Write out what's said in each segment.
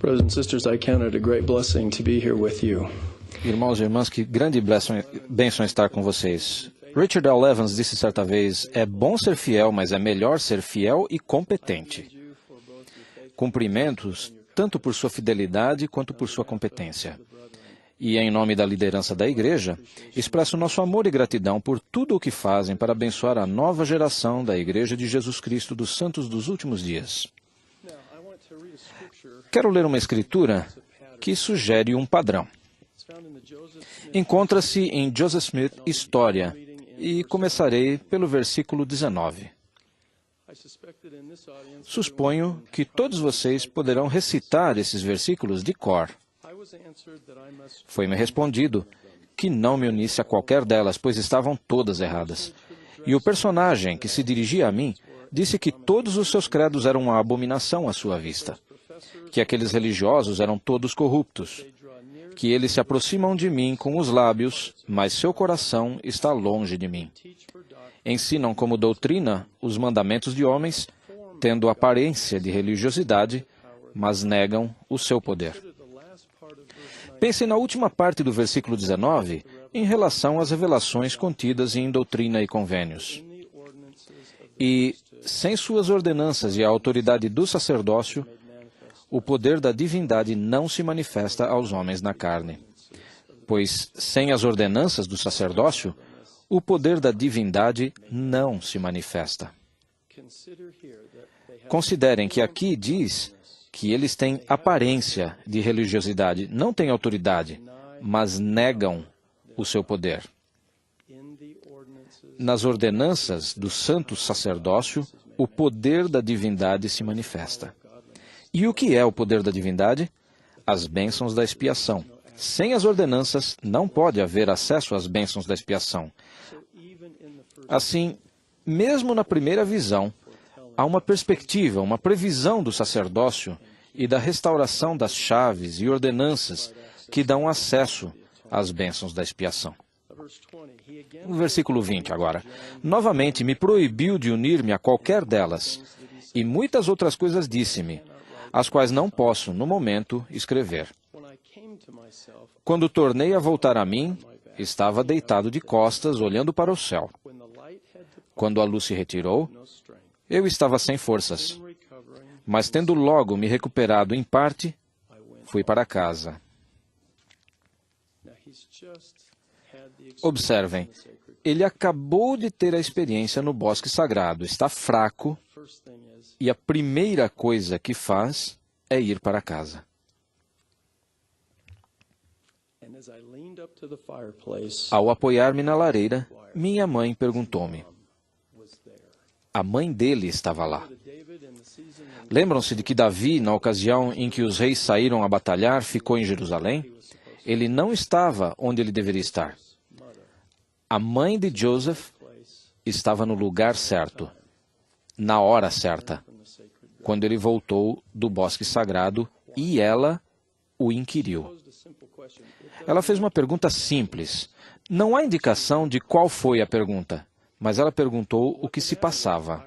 Brothers and sisters, I count it a great blessing to be here with you. Irmãos e irmãs, que grande bênção estar com vocês. Richard L. Evans disse certa vez, é bom ser fiel, mas é melhor ser fiel e competente. Cumprimentos, tanto por sua fidelidade quanto por sua competência. E em nome da liderança da Igreja, expresso nosso amor e gratidão por tudo o que fazem para abençoar a nova geração da Igreja de Jesus Cristo dos Santos dos Últimos Dias. Quero ler uma escritura que sugere um padrão. Encontra-se em Joseph Smith, História, e começarei pelo versículo 19. Suponho que todos vocês poderão recitar esses versículos de cor. Foi-me respondido que não me unisse a qualquer delas, pois estavam todas erradas. E o personagem que se dirigia a mim disse que todos os seus credos eram uma abominação à sua vista, que aqueles religiosos eram todos corruptos, que eles se aproximam de mim com os lábios, mas seu coração está longe de mim. Ensinam como doutrina os mandamentos de homens, tendo aparência de religiosidade, mas negam o seu poder. Pense na última parte do versículo 19, em relação às revelações contidas em Doutrina e Convênios. E, sem suas ordenanças e a autoridade do sacerdócio, o poder da divindade não se manifesta aos homens na carne. Pois, sem as ordenanças do sacerdócio, o poder da divindade não se manifesta. Considerem que aqui diz que eles têm aparência de religiosidade, não têm autoridade, mas negam o seu poder. Nas ordenanças do santo sacerdócio, o poder da divindade se manifesta. E o que é o poder da divindade? As bênçãos da expiação. Sem as ordenanças, não pode haver acesso às bênçãos da expiação. Assim, mesmo na primeira visão, há uma perspectiva, uma previsão do sacerdócio e da restauração das chaves e ordenanças que dão acesso às bênçãos da expiação. No versículo 20 agora. Novamente me proibiu de unir-me a qualquer delas, e muitas outras coisas disse-me, as quais não posso, no momento, escrever. Quando tornei a voltar a mim, estava deitado de costas, olhando para o céu. Quando a luz se retirou, eu estava sem forças. Mas tendo logo me recuperado em parte, fui para casa. Observem, ele acabou de ter a experiência no bosque sagrado, está fraco, e a primeira coisa que faz é ir para casa. Ao apoiar-me na lareira, minha mãe perguntou-me. A mãe dele estava lá. Lembram-se de que Davi, na ocasião em que os reis saíram a batalhar, ficou em Jerusalém? Ele não estava onde ele deveria estar. A mãe de Joseph estava no lugar certo, na hora certa, quando ele voltou do bosque sagrado e ela o inquiriu. Ela fez uma pergunta simples. Não há indicação de qual foi a pergunta, mas ela perguntou o que se passava.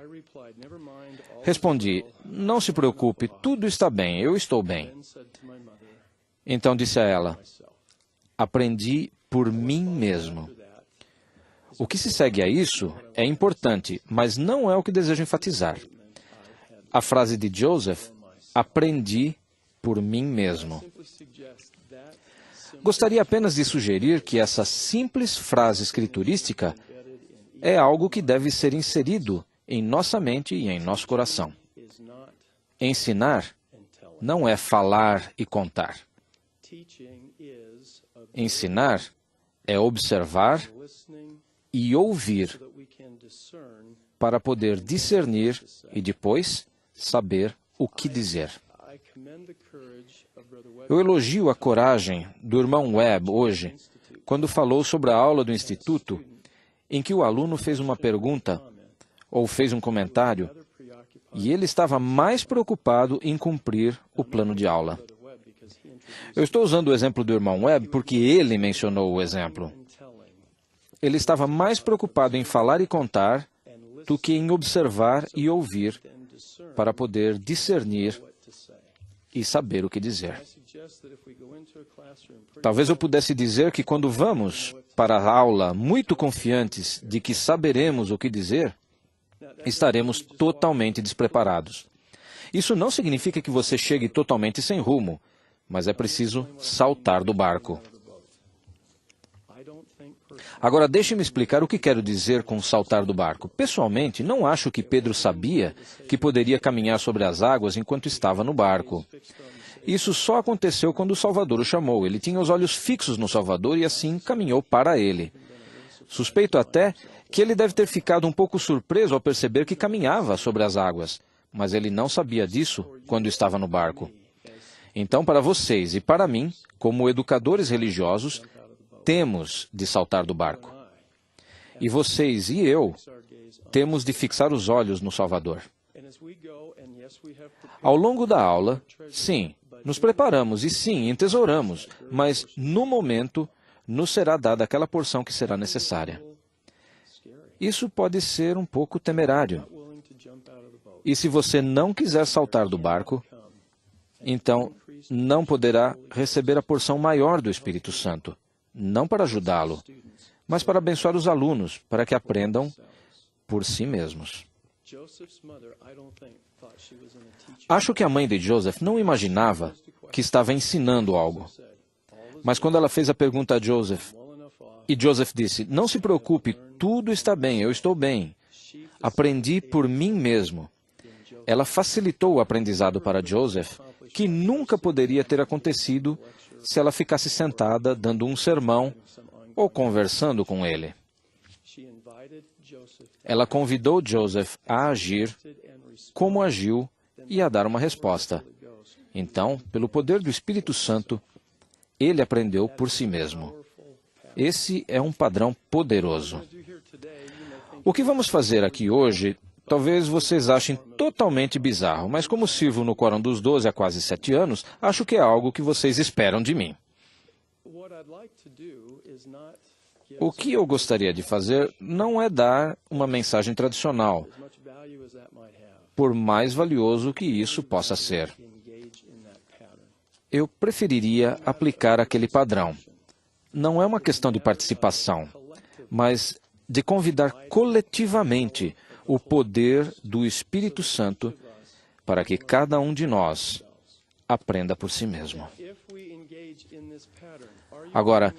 Respondi, não se preocupe, tudo está bem, eu estou bem. Então disse a ela, aprendi por mim mesmo. O que se segue a isso é importante, mas não é o que desejo enfatizar. A frase de Joseph, aprendi por mim mesmo. Gostaria apenas de sugerir que essa simples frase escriturística é algo que deve ser inserido em nossa mente e em nosso coração. Ensinar não é falar e contar. Ensinar é observar e ouvir para poder discernir e depois saber o que dizer. Eu elogio a coragem do irmão Webb hoje, quando falou sobre a aula do Instituto, em que o aluno fez uma pergunta ou fez um comentário, e ele estava mais preocupado em cumprir o plano de aula. Eu estou usando o exemplo do irmão Webb porque ele mencionou o exemplo. Ele estava mais preocupado em falar e contar do que em observar e ouvir para poder discernir e saber o que dizer. Talvez eu pudesse dizer que quando vamos para a aula muito confiantes de que saberemos o que dizer, estaremos totalmente despreparados. Isso não significa que você chegue totalmente sem rumo, mas é preciso saltar do barco. Agora, deixe-me explicar o que quero dizer com saltar do barco. Pessoalmente, não acho que Pedro sabia que poderia caminhar sobre as águas enquanto estava no barco. Isso só aconteceu quando o Salvador o chamou. Ele tinha os olhos fixos no Salvador e assim caminhou para ele. Suspeito até que ele deve ter ficado um pouco surpreso ao perceber que caminhava sobre as águas, mas ele não sabia disso quando estava no barco. Então, para vocês e para mim, como educadores religiosos, temos de saltar do barco. E vocês e eu temos de fixar os olhos no Salvador. Ao longo da aula, sim, nos preparamos e sim, entesouramos, mas no momento nos será dada aquela porção que será necessária. Isso pode ser um pouco temerário. E se você não quiser saltar do barco, então não poderá receber a porção maior do Espírito Santo. Não para ajudá-lo, mas para abençoar os alunos, para que aprendam por si mesmos. Acho que a mãe de Joseph não imaginava que estava ensinando algo. Mas quando ela fez a pergunta a Joseph, e Joseph disse, não se preocupe, tudo está bem, eu estou bem. Aprendi por mim mesmo. Ela facilitou o aprendizado para Joseph, que nunca poderia ter acontecido se ela ficasse sentada dando um sermão ou conversando com ele. Ela convidou Joseph a agir como agiu e a dar uma resposta. Então, pelo poder do Espírito Santo, ele aprendeu por si mesmo. Esse é um padrão poderoso. O que vamos fazer aqui hoje, talvez vocês achem totalmente bizarro, mas como sirvo no Quórum dos 12 há quase 7 anos, acho que é algo que vocês esperam de mim. O que eu gostaria de fazer não é dar uma mensagem tradicional, por mais valioso que isso possa ser. Eu preferiria aplicar aquele padrão. Não é uma questão de participação, mas de convidar coletivamente o poder do Espírito Santo para que cada um de nós aprenda por si mesmo. Agora,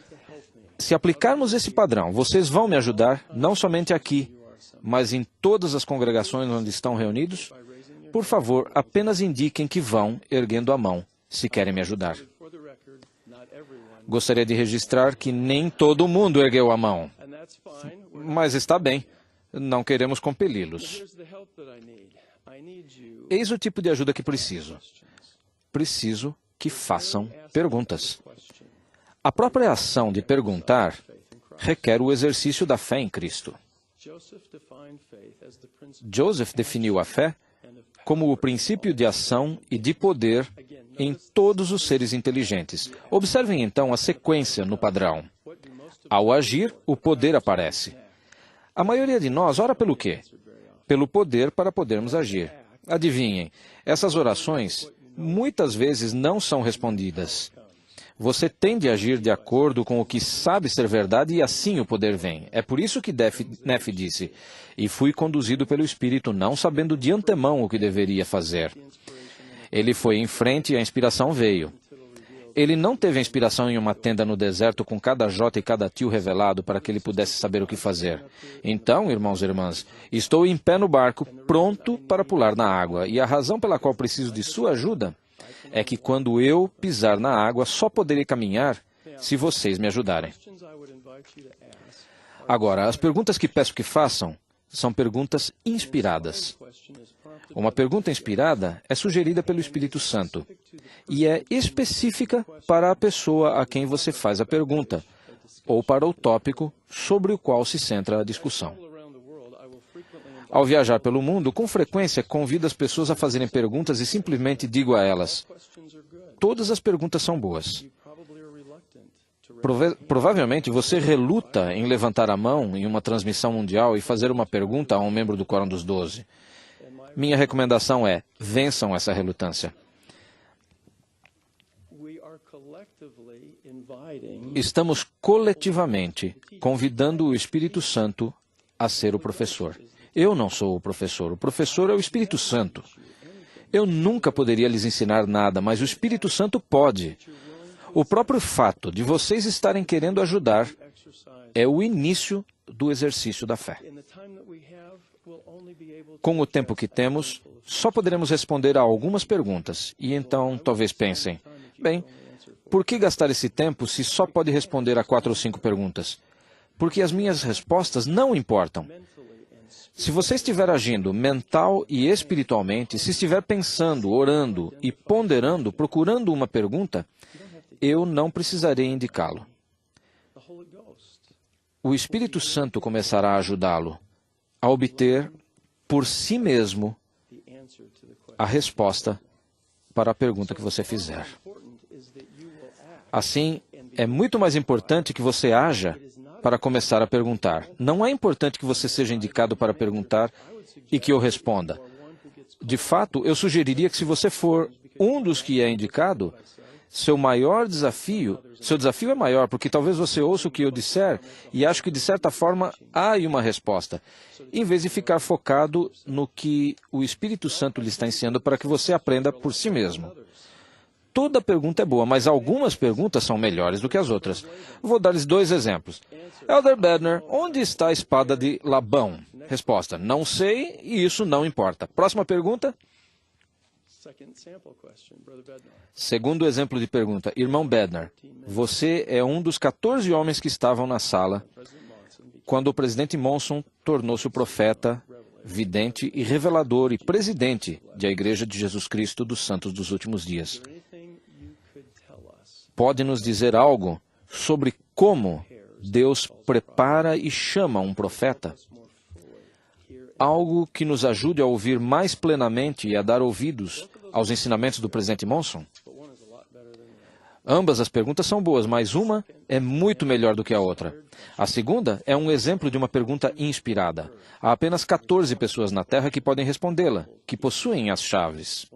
se aplicarmos esse padrão, vocês vão me ajudar, não somente aqui, mas em todas as congregações onde estão reunidos? Por favor, apenas indiquem que vão erguendo a mão, se querem me ajudar. Gostaria de registrar que nem todo mundo ergueu a mão. Mas está bem, não queremos compeli-los. Eis o tipo de ajuda que preciso. Preciso que façam perguntas. A própria ação de perguntar requer o exercício da fé em Cristo. Joseph definiu a fé como o princípio de ação e de poder em todos os seres inteligentes. Observem então a sequência no padrão. Ao agir, o poder aparece. A maioria de nós ora pelo quê? Pelo poder para podermos agir. Adivinhem, essas orações muitas vezes não são respondidas. Você tem de agir de acordo com o que sabe ser verdade e assim o poder vem. É por isso que Nefe disse, e fui conduzido pelo Espírito, não sabendo de antemão o que deveria fazer. Ele foi em frente e a inspiração veio. Ele não teve a inspiração em uma tenda no deserto com cada jota e cada tio revelado para que ele pudesse saber o que fazer. Então, irmãos e irmãs, estou em pé no barco, pronto para pular na água. E a razão pela qual preciso de sua ajuda é que quando eu pisar na água, só poderei caminhar se vocês me ajudarem. Agora, as perguntas que peço que façam são perguntas inspiradas. Uma pergunta inspirada é sugerida pelo Espírito Santo e é específica para a pessoa a quem você faz a pergunta ou para o tópico sobre o qual se centra a discussão. Ao viajar pelo mundo, com frequência convido as pessoas a fazerem perguntas e simplesmente digo a elas, todas as perguntas são boas. Provavelmente você reluta em levantar a mão em uma transmissão mundial e fazer uma pergunta a um membro do Quórum dos 12. Minha recomendação é, vençam essa relutância. Estamos coletivamente convidando o Espírito Santo a ser o professor. Eu não sou o professor é o Espírito Santo. Eu nunca poderia lhes ensinar nada, mas o Espírito Santo pode. O próprio fato de vocês estarem querendo ajudar é o início do exercício da fé. Com o tempo que temos, só poderemos responder a algumas perguntas. E então, talvez pensem, bem, por que gastar esse tempo se só pode responder a 4 ou 5 perguntas? Porque as minhas respostas não importam. Se você estiver agindo mental e espiritualmente, se estiver pensando, orando e ponderando, procurando uma pergunta, eu não precisarei indicá-lo. O Espírito Santo começará a ajudá-lo a obter por si mesmo a resposta para a pergunta que você fizer. Assim, é muito mais importante que você haja para começar a perguntar. Não é importante que você seja indicado para perguntar e que eu responda. De fato, eu sugeriria que se você for um dos que é indicado, seu desafio é maior, porque talvez você ouça o que eu disser e ache que, de certa forma, há aí uma resposta, em vez de ficar focado no que o Espírito Santo lhe está ensinando para que você aprenda por si mesmo. Toda pergunta é boa, mas algumas perguntas são melhores do que as outras. Vou dar-lhes 2 exemplos. Elder Bednar, onde está a espada de Labão? Resposta, não sei e isso não importa. Próxima pergunta. Segundo exemplo de pergunta, Irmão Bednar, você é um dos 14 homens que estavam na sala quando o presidente Monson tornou-se o profeta, vidente e revelador e presidente da Igreja de Jesus Cristo dos Santos dos Últimos Dias. Pode nos dizer algo sobre como Deus prepara e chama um profeta? Algo que nos ajude a ouvir mais plenamente e a dar ouvidos aos ensinamentos do presidente Monson? Ambas as perguntas são boas, mas uma é muito melhor do que a outra. A segunda é um exemplo de uma pergunta inspirada. Há apenas 14 pessoas na Terra que podem respondê-la, que possuem as chaves.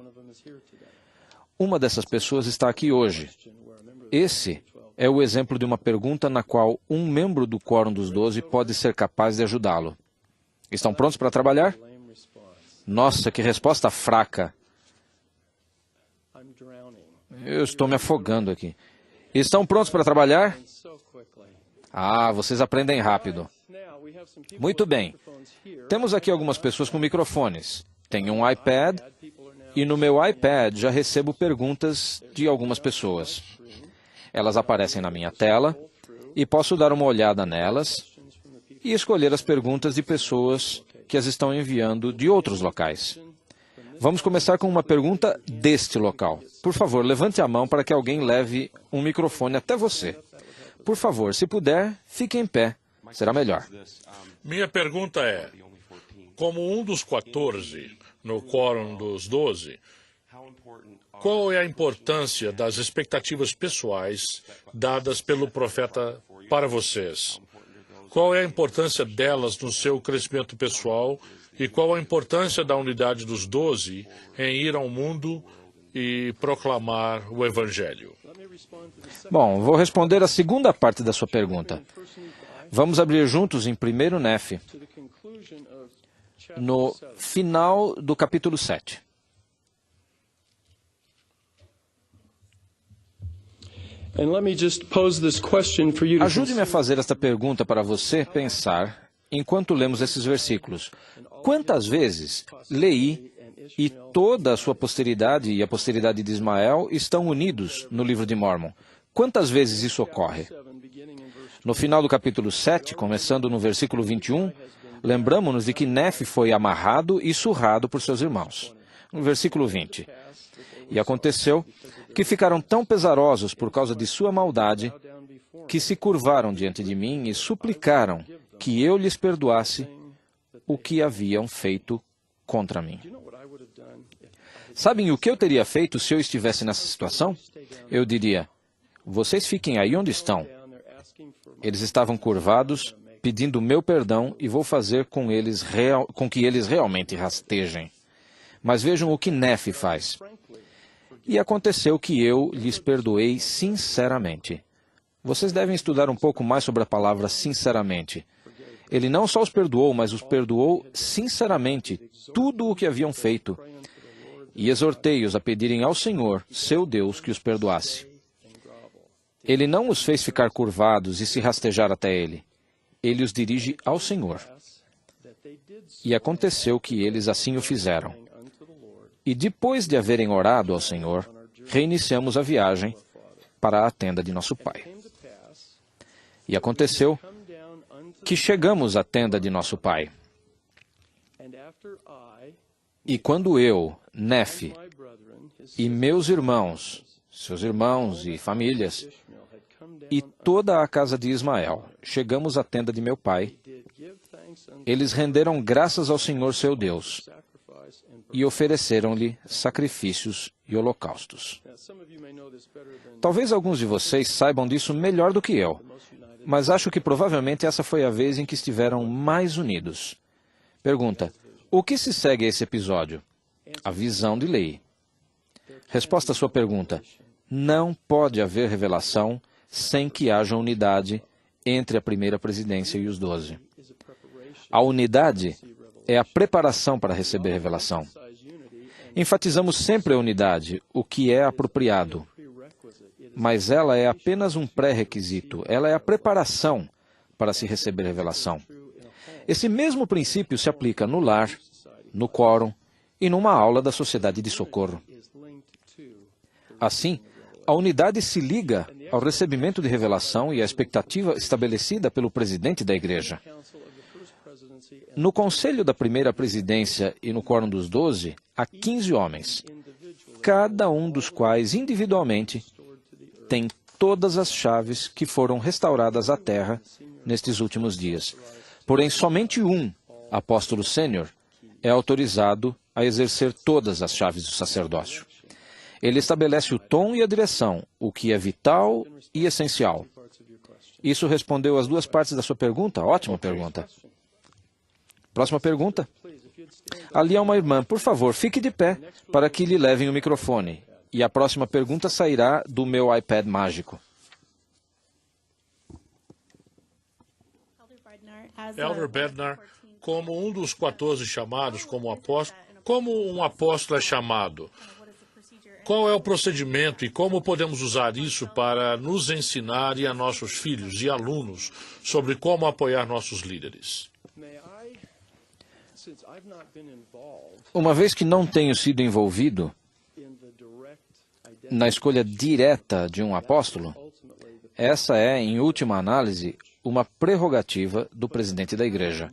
Uma dessas pessoas está aqui hoje. Esse é o exemplo de uma pergunta na qual um membro do Quórum dos 12 pode ser capaz de ajudá-lo. Estão prontos para trabalhar? Nossa, que resposta fraca. Eu estou me afogando aqui. Estão prontos para trabalhar? Ah, vocês aprendem rápido. Muito bem. Temos aqui algumas pessoas com microfones. Tenho um iPad e no meu iPad já recebo perguntas de algumas pessoas. Elas aparecem na minha tela e posso dar uma olhada nelas e escolher as perguntas de pessoas que as estão enviando de outros locais. Vamos começar com uma pergunta deste local. Por favor, levante a mão para que alguém leve um microfone até você. Por favor, se puder, fique em pé. Será melhor. Minha pergunta é, como um dos 14 no Quórum dos 12, qual é a importância das expectativas pessoais dadas pelo profeta para vocês? Qual é a importância delas no seu crescimento pessoal e qual a importância da unidade dos 12 em ir ao mundo e proclamar o Evangelho? Bom, vou responder a segunda parte da sua pergunta. Vamos abrir juntos em 1 Nefe, no final do capítulo 7. Ajude-me a fazer esta pergunta para você pensar enquanto lemos esses versículos. Quantas vezes Leí e toda a sua posteridade e a posteridade de Ismael estão unidos no livro de Mórmon? Quantas vezes isso ocorre? No final do capítulo 7, começando no versículo 21, lembramos-nos de que Nefe foi amarrado e surrado por seus irmãos. No versículo 20. E aconteceu que ficaram tão pesarosos por causa de sua maldade, que se curvaram diante de mim e suplicaram que eu lhes perdoasse o que haviam feito contra mim. Sabem o que eu teria feito se eu estivesse nessa situação? Eu diria, vocês fiquem aí onde estão. Eles estavam curvados, pedindo o meu perdão e vou fazer com que eles realmente rastejem. Mas vejam o que Nefe faz. E aconteceu que eu lhes perdoei sinceramente. Vocês devem estudar um pouco mais sobre a palavra sinceramente. Ele não só os perdoou, mas os perdoou sinceramente tudo o que haviam feito. E exortei-os a pedirem ao Senhor, seu Deus, que os perdoasse. Ele não os fez ficar curvados e se rastejar até ele. Ele os dirige ao Senhor. E aconteceu que eles assim o fizeram. E depois de haverem orado ao Senhor, reiniciamos a viagem para a tenda de nosso pai. E aconteceu que chegamos à tenda de nosso pai. E quando eu, Nefe, e meus irmãos, seus irmãos e famílias, e toda a casa de Ismael, chegamos à tenda de meu pai, eles renderam graças ao Senhor seu Deus e ofereceram-lhe sacrifícios e holocaustos. Talvez alguns de vocês saibam disso melhor do que eu, mas acho que provavelmente essa foi a vez em que estiveram mais unidos. Pergunta: o que se segue a esse episódio? A visão de lei. Resposta à sua pergunta: não pode haver revelação sem que haja unidade entre a primeira presidência e os 12. A unidade é a preparação para receber revelação. Enfatizamos sempre a unidade, o que é apropriado. Mas ela é apenas um pré-requisito, ela é a preparação para se receber revelação. Esse mesmo princípio se aplica no lar, no quórum e numa aula da Sociedade de Socorro. Assim, a unidade se liga ao recebimento de revelação e à expectativa estabelecida pelo presidente da igreja. No conselho da primeira presidência e no quórum dos 12, há 15 homens, cada um dos quais, individualmente, tem todas as chaves que foram restauradas à terra nestes últimos dias. Porém, somente um, apóstolo sênior, é autorizado a exercer todas as chaves do sacerdócio. Ele estabelece o tom e a direção, o que é vital e essencial. Isso respondeu às duas partes da sua pergunta? Ótima pergunta. Próxima pergunta. Ali há uma irmã. Por favor, fique de pé para que lhe levem o microfone. E a próxima pergunta sairá do meu iPad mágico. Elder Bednar, como um dos 14 chamados como apóstolo, como um apóstolo é chamado? Qual é o procedimento e como podemos usar isso para nos ensinar e a nossos filhos e alunos sobre como apoiar nossos líderes? Uma vez que não tenho sido envolvido na escolha direta de um apóstolo, essa é, em última análise, uma prerrogativa do presidente da igreja.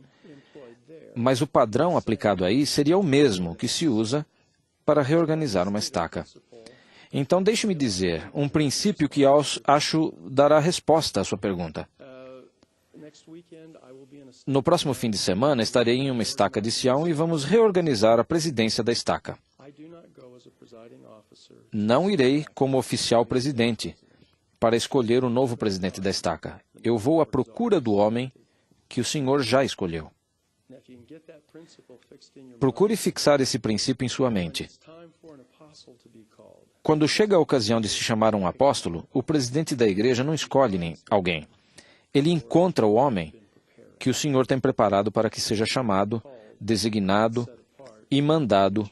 Mas o padrão aplicado aí seria o mesmo que se usa para reorganizar uma estaca. Então, deixe-me dizer um princípio que acho dará resposta à sua pergunta. No próximo fim de semana, estarei em uma estaca de Sião e vamos reorganizar a presidência da estaca. Não irei como oficial presidente para escolher o novo presidente da estaca. Eu vou à procura do homem que o Senhor já escolheu. Procure fixar esse princípio em sua mente. Quando chega a ocasião de se chamar um apóstolo, o presidente da igreja não escolhe alguém. Ele encontra o homem que o Senhor tem preparado para que seja chamado, designado e mandado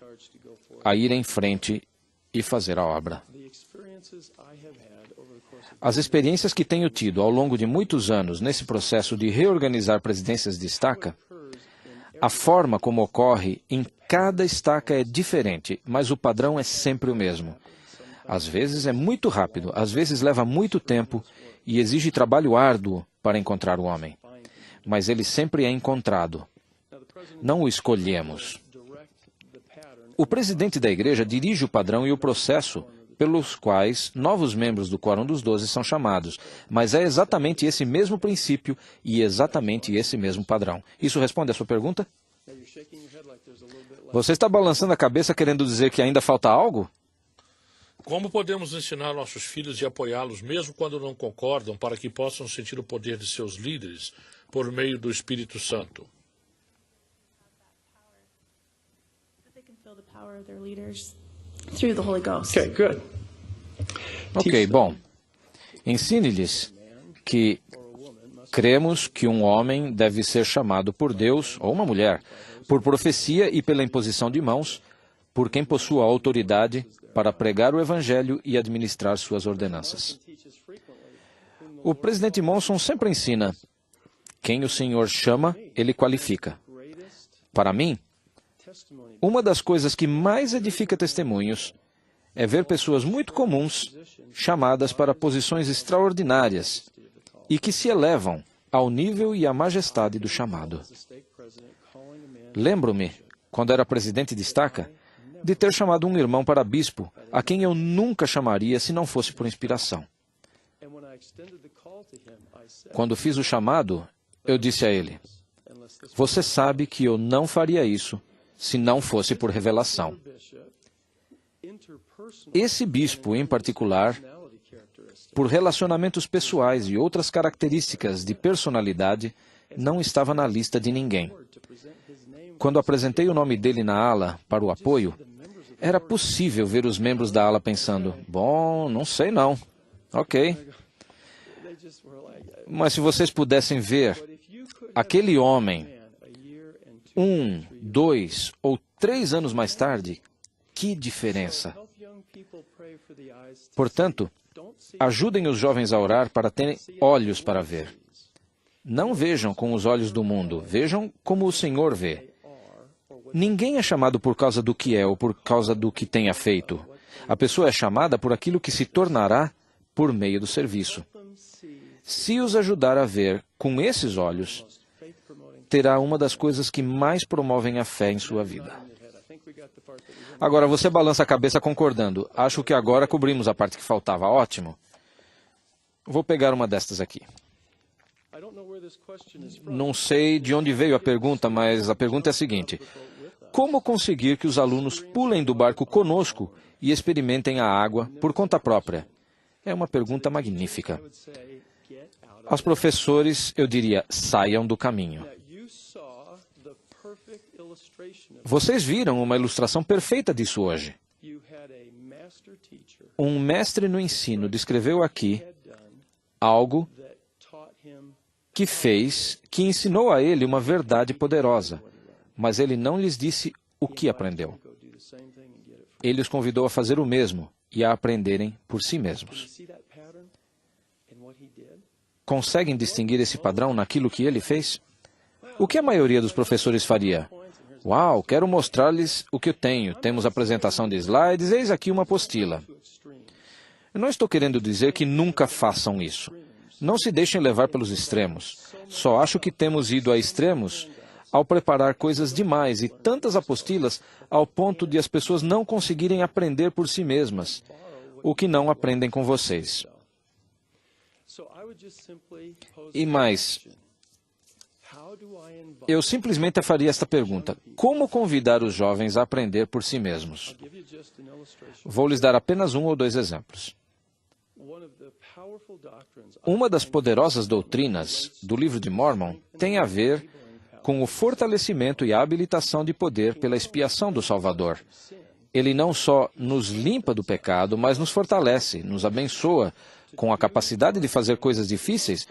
a ir em frente e fazer a obra. As experiências que tenho tido ao longo de muitos anos nesse processo de reorganizar presidências de estaca, a forma como ocorre em cada estaca é diferente, mas o padrão é sempre o mesmo. Às vezes é muito rápido, às vezes leva muito tempo e exige trabalho árduo para encontrar o homem. Mas ele sempre é encontrado. Não o escolhemos. O presidente da igreja dirige o padrão e o processo pelos quais novos membros do Quórum dos 12 são chamados. Mas é exatamente esse mesmo princípio e exatamente esse mesmo padrão. Isso responde à sua pergunta? Você está balançando a cabeça querendo dizer que ainda falta algo? Como podemos ensinar nossos filhos e apoiá-los mesmo quando não concordam para que possam sentir o poder de seus líderes por meio do Espírito Santo? through the Holy Ghost. Okay, good. Ok, bom. Ensine-lhes que cremos que um homem deve ser chamado por Deus, ou uma mulher, por profecia e pela imposição de mãos, por quem possua autoridade para pregar o Evangelho e administrar suas ordenanças. O presidente Monson sempre ensina: quem o Senhor chama, ele qualifica. Para mim, uma das coisas que mais edifica testemunhos é ver pessoas muito comuns chamadas para posições extraordinárias e que se elevam ao nível e à majestade do chamado. Lembro-me, quando era presidente de estaca, de ter chamado um irmão para bispo, a quem eu nunca chamaria se não fosse por inspiração. Quando fiz o chamado, eu disse a ele: você sabe que eu não faria isso se não fosse por revelação. Esse bispo, em particular, por relacionamentos pessoais e outras características de personalidade, não estava na lista de ninguém. Quando apresentei o nome dele na ala para o apoio, era possível ver os membros da ala pensando: bom, não sei não. Ok. Mas se vocês pudessem ver aquele homem 1, 2 ou 3 anos mais tarde, que diferença! Portanto, ajudem os jovens a orar para terem olhos para ver. Não vejam com os olhos do mundo, vejam como o Senhor vê. Ninguém é chamado por causa do que é ou por causa do que tenha feito. A pessoa é chamada por aquilo que se tornará por meio do serviço. Se os ajudar a ver com esses olhos, terá uma das coisas que mais promovem a fé em sua vida. Agora, você balança a cabeça concordando. Acho que agora cobrimos a parte que faltava. Ótimo. Vou pegar uma destas aqui. Não sei de onde veio a pergunta, mas a pergunta é a seguinte: como conseguir que os alunos pulem do barco conosco e experimentem a água por conta própria? É uma pergunta magnífica. Aos professores, eu diria: saiam do caminho. Vocês viram uma ilustração perfeita disso hoje. Um mestre no ensino descreveu aqui algo que ensinou a ele uma verdade poderosa, mas ele não lhes disse o que aprendeu. Ele os convidou a fazer o mesmo e a aprenderem por si mesmos. Conseguem distinguir esse padrão naquilo que ele fez? O que a maioria dos professores faria? Uau, quero mostrar-lhes o que eu tenho. Temos apresentação de slides, eis aqui uma apostila. Eu não estou querendo dizer que nunca façam isso. Não se deixem levar pelos extremos. Só acho que temos ido a extremos ao preparar coisas demais e tantas apostilas ao ponto de as pessoas não conseguirem aprender por si mesmas, o que não aprendem com vocês. E mais, eu simplesmente faria esta pergunta: como convidar os jovens a aprender por si mesmos? Vou lhes dar apenas 1 ou 2 exemplos. Uma das poderosas doutrinas do livro de Mormon tem a ver com o fortalecimento e a habilitação de poder pela expiação do Salvador. Ele não só nos limpa do pecado, mas nos fortalece, nos abençoa com a capacidade de fazer coisas difíceis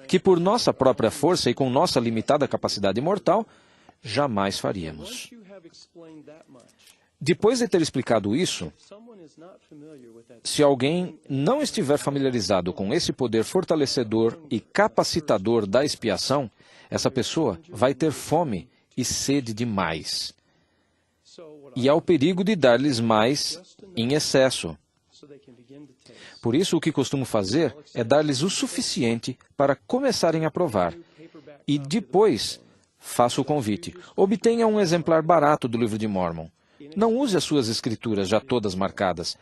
que por nossa própria força e com nossa limitada capacidade mortal, jamais faríamos. Depois de ter explicado isso, se alguém não estiver familiarizado com esse poder fortalecedor e capacitador da expiação, essa pessoa vai ter fome e sede demais. E há o perigo de dar-lhes mais em excesso. Por isso, o que costumo fazer é dar-lhes o suficiente para começarem a provar. E depois, faço o convite. Obtenha um exemplar barato do livro de Mormon. Não use as suas escrituras já todas marcadas,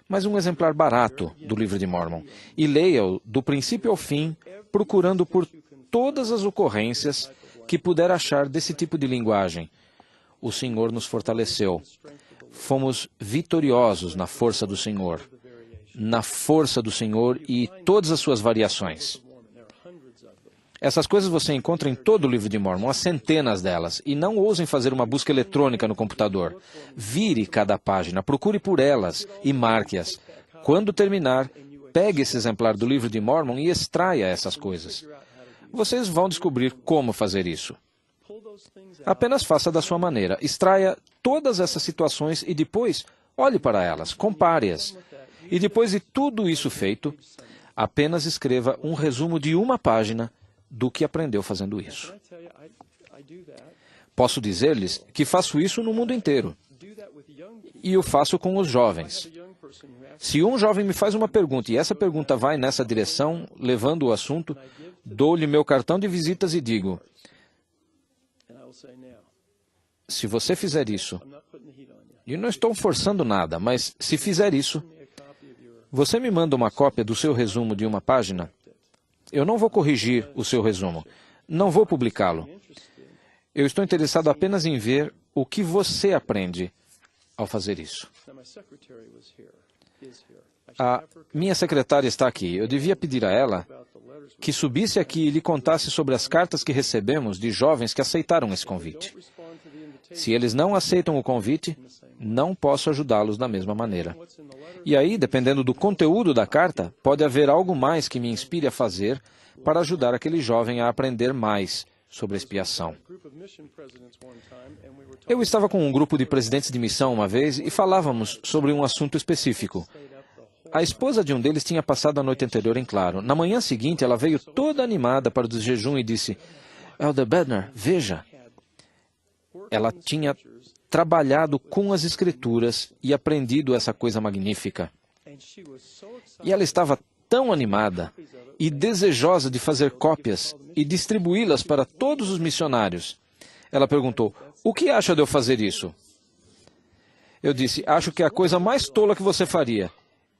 mas um exemplar barato do livro de Mormon. E leia-o do princípio ao fim, procurando por todas as ocorrências que puder achar desse tipo de linguagem. O Senhor nos fortaleceu. Fomos vitoriosos na força do Senhor. Na força do Senhor e todas as suas variações. Essas coisas você encontra em todo o livro de Mórmon, há centenas delas, e não ousem fazer uma busca eletrônica no computador. Vire cada página, procure por elas e marque-as. Quando terminar, pegue esse exemplar do livro de Mórmon e extraia essas coisas. Vocês vão descobrir como fazer isso. Apenas faça da sua maneira. Extraia todas essas situações e depois olhe para elas, compare-as. E depois de tudo isso feito, apenas escreva um resumo de uma página do que aprendeu fazendo isso. Posso dizer-lhes que faço isso no mundo inteiro. E o faço com os jovens. Se um jovem me faz uma pergunta e essa pergunta vai nessa direção, levando o assunto, dou-lhe meu cartão de visitas e digo: se você fizer isso, e não estou forçando nada, mas se fizer isso, você me manda uma cópia do seu resumo de uma página? Eu não vou corrigir o seu resumo. Não vou publicá-lo. Eu estou interessado apenas em ver o que você aprende ao fazer isso. A minha secretária está aqui. Eu devia pedir a ela que subisse aqui e lhe contasse sobre as cartas que recebemos de jovens que aceitaram esse convite. Se eles não aceitam o convite, não posso ajudá-los da mesma maneira. E aí, dependendo do conteúdo da carta, pode haver algo mais que me inspire a fazer para ajudar aquele jovem a aprender mais sobre a expiação. Eu estava com um grupo de presidentes de missão uma vez e falávamos sobre um assunto específico. A esposa de um deles tinha passado a noite anterior em claro. Na manhã seguinte, ela veio toda animada para o jejum e disse: Elder Bednar, veja. Ela tinha trabalhado com as Escrituras e aprendido essa coisa magnífica. E ela estava tão animada e desejosa de fazer cópias e distribuí-las para todos os missionários. Ela perguntou: o que acha de eu fazer isso? Eu disse: acho que é a coisa mais tola que você faria.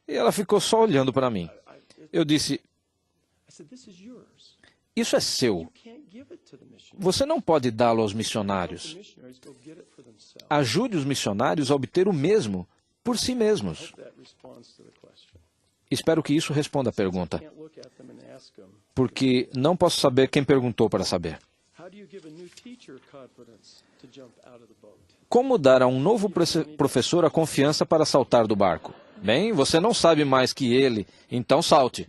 E ela ficou só olhando para mim. Eu disse: isso é seu. Você não pode dá-lo aos missionários. Ajude os missionários a obter o mesmo por si mesmos. Espero que isso responda à pergunta, porque não posso saber quem perguntou para saber. Como dar a um novo professor a confiança para saltar do barco? Bem, você não sabe mais que ele, então salte.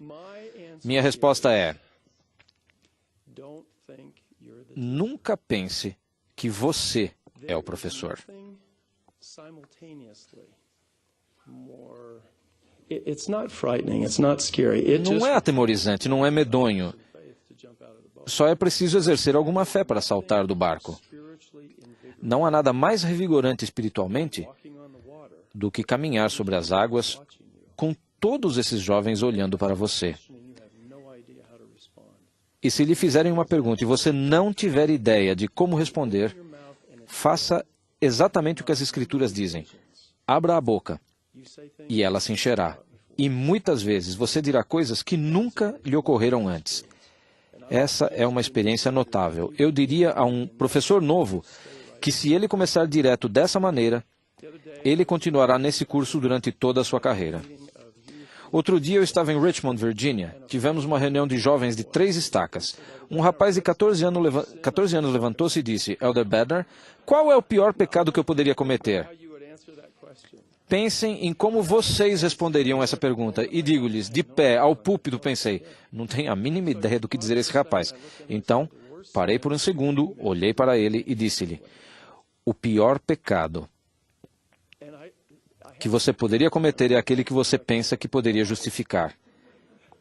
Minha resposta é: nunca pense que você é o professor. Não é atemorizante, não é medonho. Só é preciso exercer alguma fé para saltar do barco. Não há nada mais revigorante espiritualmente do que caminhar sobre as águas com todos esses jovens olhando para você. E se lhe fizerem uma pergunta e você não tiver ideia de como responder, faça exatamente o que as Escrituras dizem. Abra a boca e ela se encherá. E muitas vezes você dirá coisas que nunca lhe ocorreram antes. Essa é uma experiência notável. Eu diria a um professor novo que se ele começar direto dessa maneira, ele continuará nesse curso durante toda a sua carreira. Outro dia eu estava em Richmond, Virgínia. Tivemos uma reunião de jovens de 3 estacas. Um rapaz de 14 anos levantou-se e disse: Elder Bednar, qual é o pior pecado que eu poderia cometer? Pensem em como vocês responderiam essa pergunta. E digo-lhes, de pé, ao púlpito, pensei, não tenho a mínima ideia do que dizer a esse rapaz. Então, parei por um segundo, olhei para ele e disse-lhe: o pior pecado que você poderia cometer é aquele que você pensa que poderia justificar.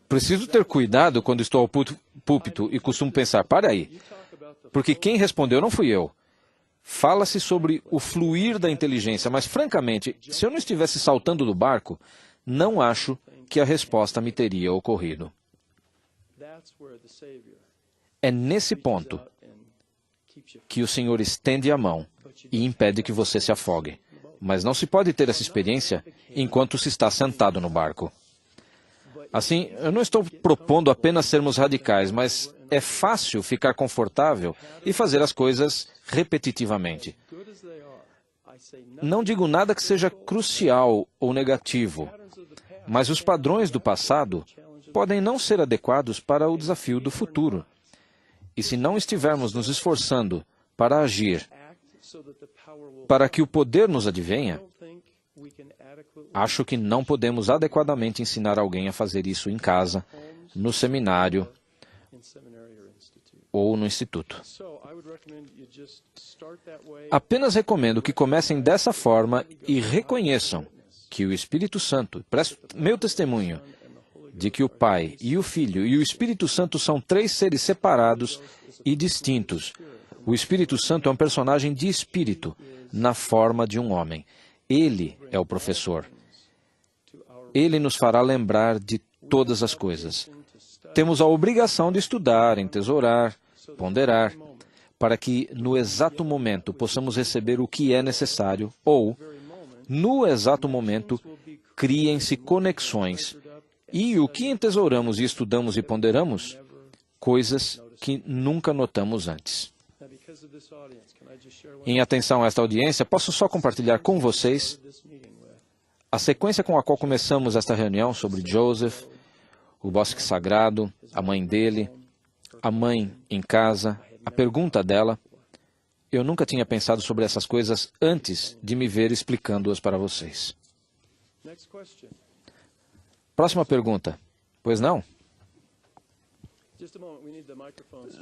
Preciso ter cuidado quando estou ao púlpito e costumo pensar, para aí, porque quem respondeu não fui eu. Fala-se sobre o fluir da inteligência, mas francamente, se eu não estivesse saltando do barco, não acho que a resposta me teria ocorrido. É nesse ponto que o Senhor estende a mão e impede que você se afogue. Mas não se pode ter essa experiência enquanto se está sentado no barco. Assim, eu não estou propondo apenas sermos radicais, mas é fácil ficar confortável e fazer as coisas repetitivamente. Não digo nada que seja crucial ou negativo, mas os padrões do passado podem não ser adequados para o desafio do futuro. E se não estivermos nos esforçando para agir, para que o poder nos advenha, acho que não podemos adequadamente ensinar alguém a fazer isso em casa, no seminário ou no instituto. Apenas recomendo que comecem dessa forma e reconheçam que o Espírito Santo, presto meu testemunho, de que o Pai e o Filho e o Espírito Santo são três seres separados e distintos. O Espírito Santo é um personagem de espírito, na forma de um homem. Ele é o professor. Ele nos fará lembrar de todas as coisas. Temos a obrigação de estudar, entesourar, ponderar, para que, no exato momento, possamos receber o que é necessário, ou, no exato momento, criem-se conexões. E o que entesouramos e estudamos e ponderamos? Coisas que nunca notamos antes. Em atenção a esta audiência, posso só compartilhar com vocês a sequência com a qual começamos esta reunião sobre Joseph, o bosque sagrado, a mãe dele, a mãe em casa, a pergunta dela. Eu nunca tinha pensado sobre essas coisas antes de me ver explicando-as para vocês. Próxima pergunta. Pois não?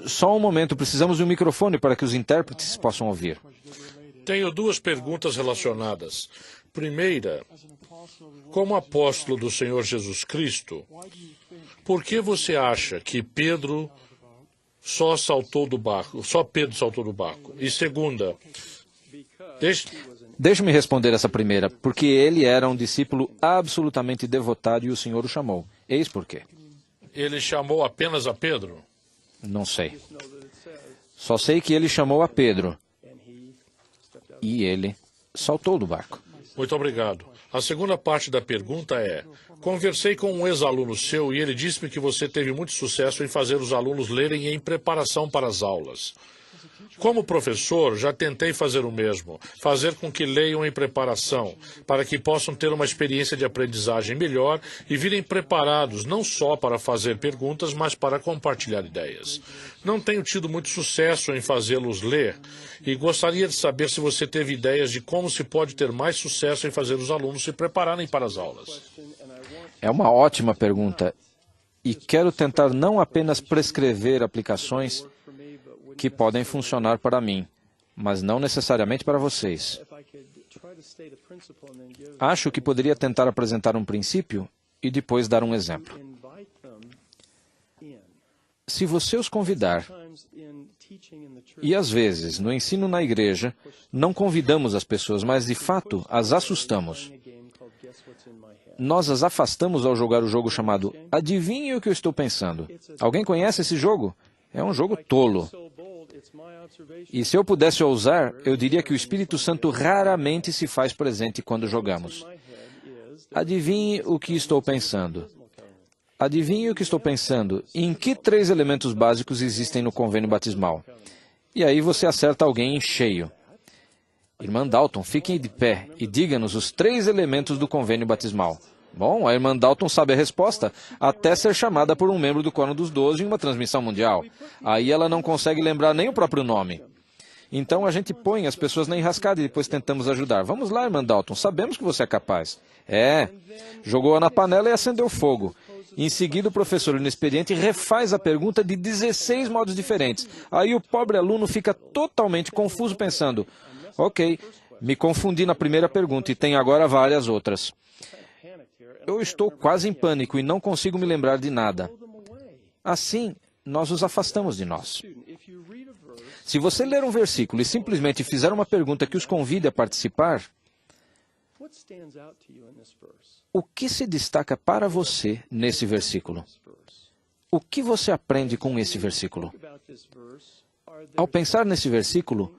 Só um momento, precisamos de um microfone para que os intérpretes possam ouvir. Tenho duas perguntas relacionadas. Primeira, como apóstolo do Senhor Jesus Cristo, por que você acha que Pedro só saltou do barco? Só Pedro saltou do barco? E segunda, Deixe-me responder essa primeira, porque ele era um discípulo absolutamente devotário e o Senhor o chamou. Eis por quê. ele chamou apenas a Pedro? Não sei. Só sei que ele chamou a Pedro e ele saltou do barco. Muito obrigado. A segunda parte da pergunta é: conversei com um ex-aluno seu e ele disse-me que você teve muito sucesso em fazer os alunos lerem em preparação para as aulas. Como professor, já tentei fazer o mesmo, fazer com que leiam em preparação, para que possam ter uma experiência de aprendizagem melhor e virem preparados não só para fazer perguntas, mas para compartilhar ideias. Não tenho tido muito sucesso em fazê-los ler e gostaria de saber se você teve ideias de como se pode ter mais sucesso em fazer os alunos se prepararem para as aulas. É uma ótima pergunta e quero tentar não apenas prescrever aplicações que podem funcionar para mim, mas não necessariamente para vocês. Acho que poderia tentar apresentar um princípio e depois dar um exemplo. Se você os convidar, e às vezes, no ensino na igreja, não convidamos as pessoas, mas de fato as assustamos. Nós as afastamos ao jogar o jogo chamado Adivinhe o que eu estou pensando. Alguém conhece esse jogo? É um jogo tolo. E se eu pudesse ousar, eu diria que o Espírito Santo raramente se faz presente quando jogamos. Adivinhe o que estou pensando. Adivinhe o que estou pensando. Em que 3 elementos básicos existem no convênio batismal? E aí você acerta alguém em cheio. Irmã Dalton, fiquem de pé e diga-nos os 3 elementos do convênio batismal. Bom, a irmã Dalton sabe a resposta, até ser chamada por um membro do Quórum dos 12 em uma transmissão mundial. Aí ela não consegue lembrar nem o próprio nome. Então a gente põe as pessoas na enrascada e depois tentamos ajudar. Vamos lá, irmã Dalton, sabemos que você é capaz. Jogou-a na panela e acendeu fogo. Em seguida, o professor inexperiente refaz a pergunta de 16 modos diferentes. Aí o pobre aluno fica totalmente confuso pensando, ok, me confundi na primeira pergunta e tem agora várias outras. Eu estou quase em pânico e não consigo me lembrar de nada. Assim, nós os afastamos de nós. Se você ler um versículo e simplesmente fizer uma pergunta que os convide a participar, o que se destaca para você nesse versículo? O que você aprende com esse versículo? Ao pensar nesse versículo,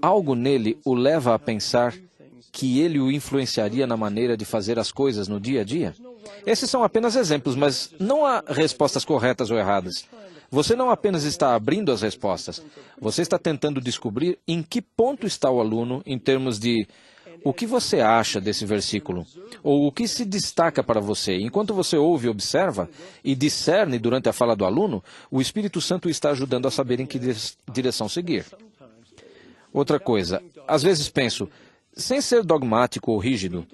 algo nele o leva a pensar que ele o influenciaria na maneira de fazer as coisas no dia a dia? Esses são apenas exemplos, mas não há respostas corretas ou erradas. Você não apenas está abrindo as respostas, você está tentando descobrir em que ponto está o aluno em termos de O que você acha desse versículo? Ou o que se destaca para você? Enquanto você ouve, observa e discerne durante a fala do aluno, o Espírito Santo está ajudando a saber em que direção seguir. Outra coisa, às vezes penso, sem ser dogmático ou rígido,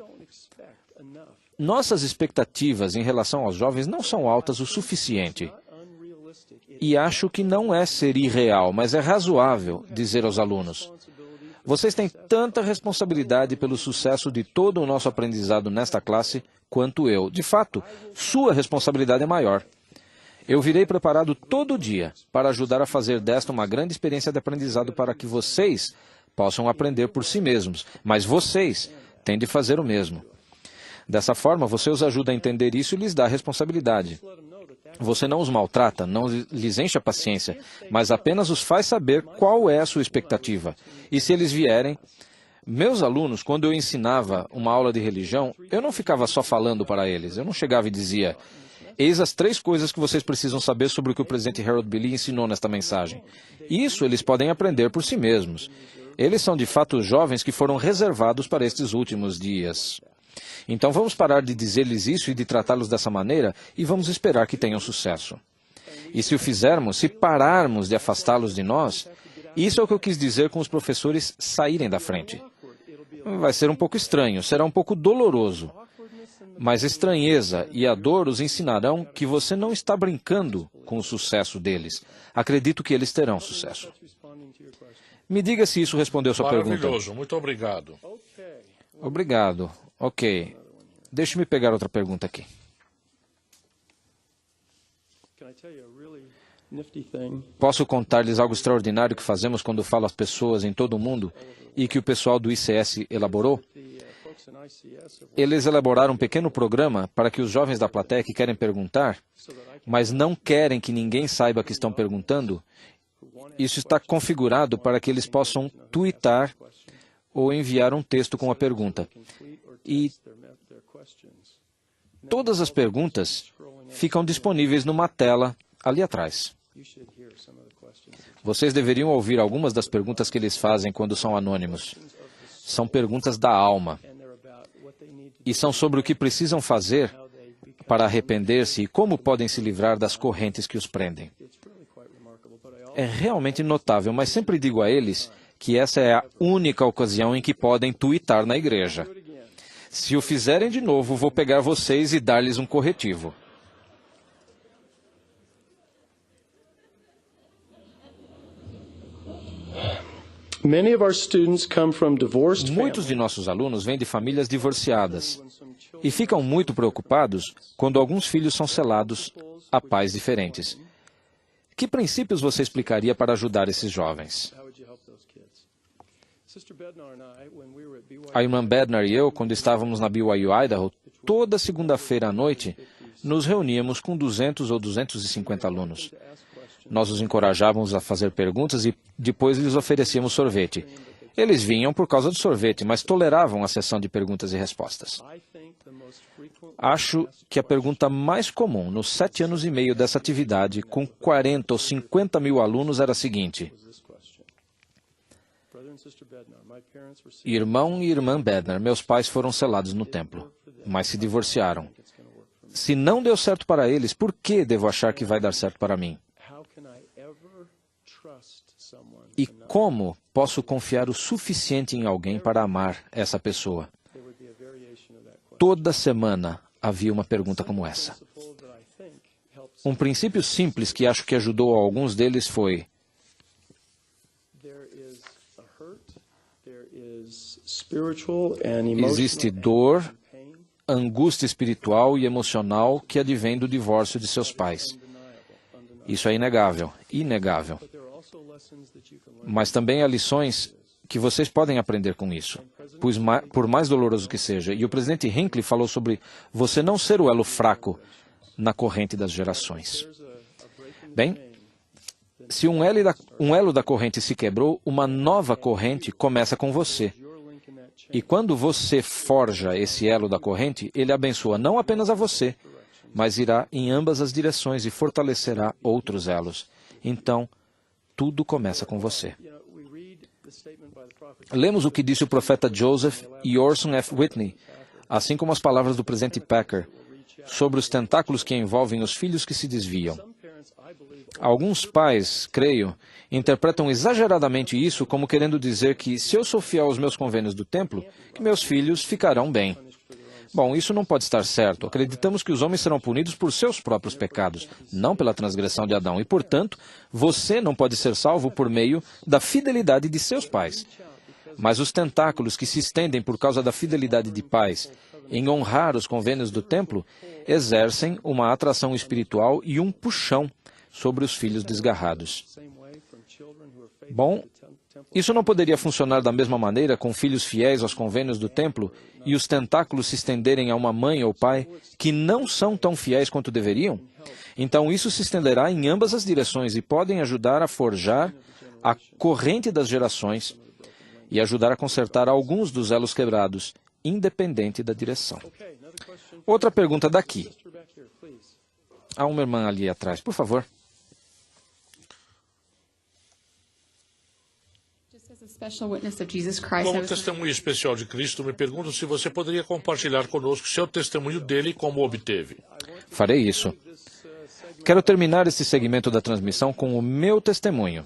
nossas expectativas em relação aos jovens não são altas o suficiente. E acho que não é ser irreal, mas é razoável dizer aos alunos: vocês têm tanta responsabilidade pelo sucesso de todo o nosso aprendizado nesta classe quanto eu. De fato, sua responsabilidade é maior. Eu virei preparado todo dia para ajudar a fazer desta uma grande experiência de aprendizado para que vocês possam aprender por si mesmos, mas vocês têm de fazer o mesmo. Dessa forma, você os ajuda a entender isso e lhes dá responsabilidade. Você não os maltrata, não lhes enche a paciência, mas apenas os faz saber qual é a sua expectativa. E se eles vierem... Meus alunos, quando eu ensinava uma aula de religião, eu não ficava só falando para eles. Eu não chegava e dizia: eis as 3 coisas que vocês precisam saber sobre o que o presidente Harold B. Lee ensinou nesta mensagem. Isso eles podem aprender por si mesmos. Eles são de fato os jovens que foram reservados para estes últimos dias. Então vamos parar de dizer-lhes isso e de tratá-los dessa maneira e vamos esperar que tenham sucesso. E se o fizermos, se pararmos de afastá-los de nós, isso é o que eu quis dizer com os professores saírem da frente. Vai ser um pouco estranho, será um pouco doloroso. Mas a estranheza e a dor os ensinarão que você não está brincando com o sucesso deles. Acredito que eles terão sucesso. Me diga se isso respondeu sua pergunta. Maravilhoso, muito obrigado. Obrigado. Ok. Deixe-me pegar outra pergunta aqui. Posso contar-lhes algo extraordinário que fazemos quando falo às pessoas em todo o mundo e que o pessoal do ICS elaborou? Eles elaboraram um pequeno programa para que os jovens da plateia que querem perguntar, mas não querem que ninguém saiba que estão perguntando, isso está configurado para que eles possam tweetar ou enviar um texto com a pergunta. E todas as perguntas ficam disponíveis numa tela ali atrás. Vocês deveriam ouvir algumas das perguntas que eles fazem quando são anônimos. São perguntas da alma. E são sobre o que precisam fazer para arrepender-se e como podem se livrar das correntes que os prendem. É realmente notável, mas sempre digo a eles que essa é a única ocasião em que podem tuitar na igreja. Se o fizerem de novo, vou pegar vocês e dar-lhes um corretivo. Muitos de nossos alunos vêm de famílias divorciadas e ficam muito preocupados quando alguns filhos são selados a pais diferentes. Que princípios você explicaria para ajudar esses jovens? A irmã Bednar e eu, quando estávamos na BYU Idaho, toda segunda-feira à noite, nos reuníamos com 200 ou 250 alunos. Nós os encorajávamos a fazer perguntas e depois lhes oferecíamos sorvete. Eles vinham por causa do sorvete, mas toleravam a sessão de perguntas e respostas. Acho que a pergunta mais comum nos 7 anos e meio dessa atividade, com 40 ou 50 mil alunos, era a seguinte: irmão e irmã Bednar, meus pais foram selados no templo, mas se divorciaram. Se não deu certo para eles, por que devo achar que vai dar certo para mim? E como posso confiar o suficiente em alguém para amar essa pessoa? Toda semana havia uma pergunta como essa. Um princípio simples que acho que ajudou a alguns deles foi: existe dor, angústia espiritual e emocional que advém do divórcio de seus pais. Isso é inegável, inegável. Mas também há lições que vocês podem aprender com isso, pois por mais doloroso que seja. E o presidente Hinckley falou sobre você não ser o elo fraco na corrente das gerações. Bem, se um elo da corrente se quebrou, uma nova corrente começa com você. E quando você forja esse elo da corrente, ele abençoa não apenas a você, mas irá em ambas as direções e fortalecerá outros elos. Então, tudo começa com você. Lemos o que disse o profeta Joseph e Orson F. Whitney, assim como as palavras do presidente Packer, sobre os tentáculos que envolvem os filhos que se desviam. Alguns pais, creio, interpretam exageradamente isso como querendo dizer que, se eu sou fiel aos meus convênios do templo, que meus filhos ficarão bem. Bom, isso não pode estar certo. Acreditamos que os homens serão punidos por seus próprios pecados, não pela transgressão de Adão. E, portanto, você não pode ser salvo por meio da fidelidade de seus pais. Mas os tentáculos que se estendem por causa da fidelidade de pais em honrar os convênios do templo exercem uma atração espiritual e um puxão sobre os filhos desgarrados. Bom, isso não poderia funcionar da mesma maneira com filhos fiéis aos convênios do templo e os tentáculos se estenderem a uma mãe ou pai que não são tão fiéis quanto deveriam? Então isso se estenderá em ambas as direções e podem ajudar a forjar a corrente das gerações e ajudar a consertar alguns dos elos quebrados, independente da direção. Outra pergunta daqui. Há uma irmã ali atrás, por favor. Como testemunho especial de Cristo, me pergunto se você poderia compartilhar conosco seu testemunho dele e como o obteve. Farei isso. Quero terminar este segmento da transmissão com o meu testemunho,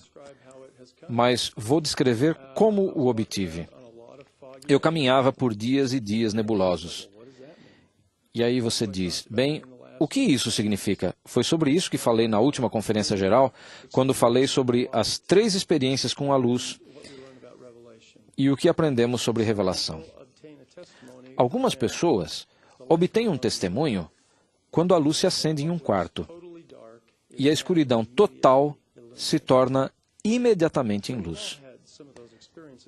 mas vou descrever como o obtive. Eu caminhava por dias e dias nebulosos. E aí você diz, bem, o que isso significa? Foi sobre isso que falei na última conferência geral, quando falei sobre as 3 experiências com a luz e o que aprendemos sobre revelação. Algumas pessoas obtêm um testemunho quando a luz se acende em um quarto e a escuridão total se torna imediatamente em luz.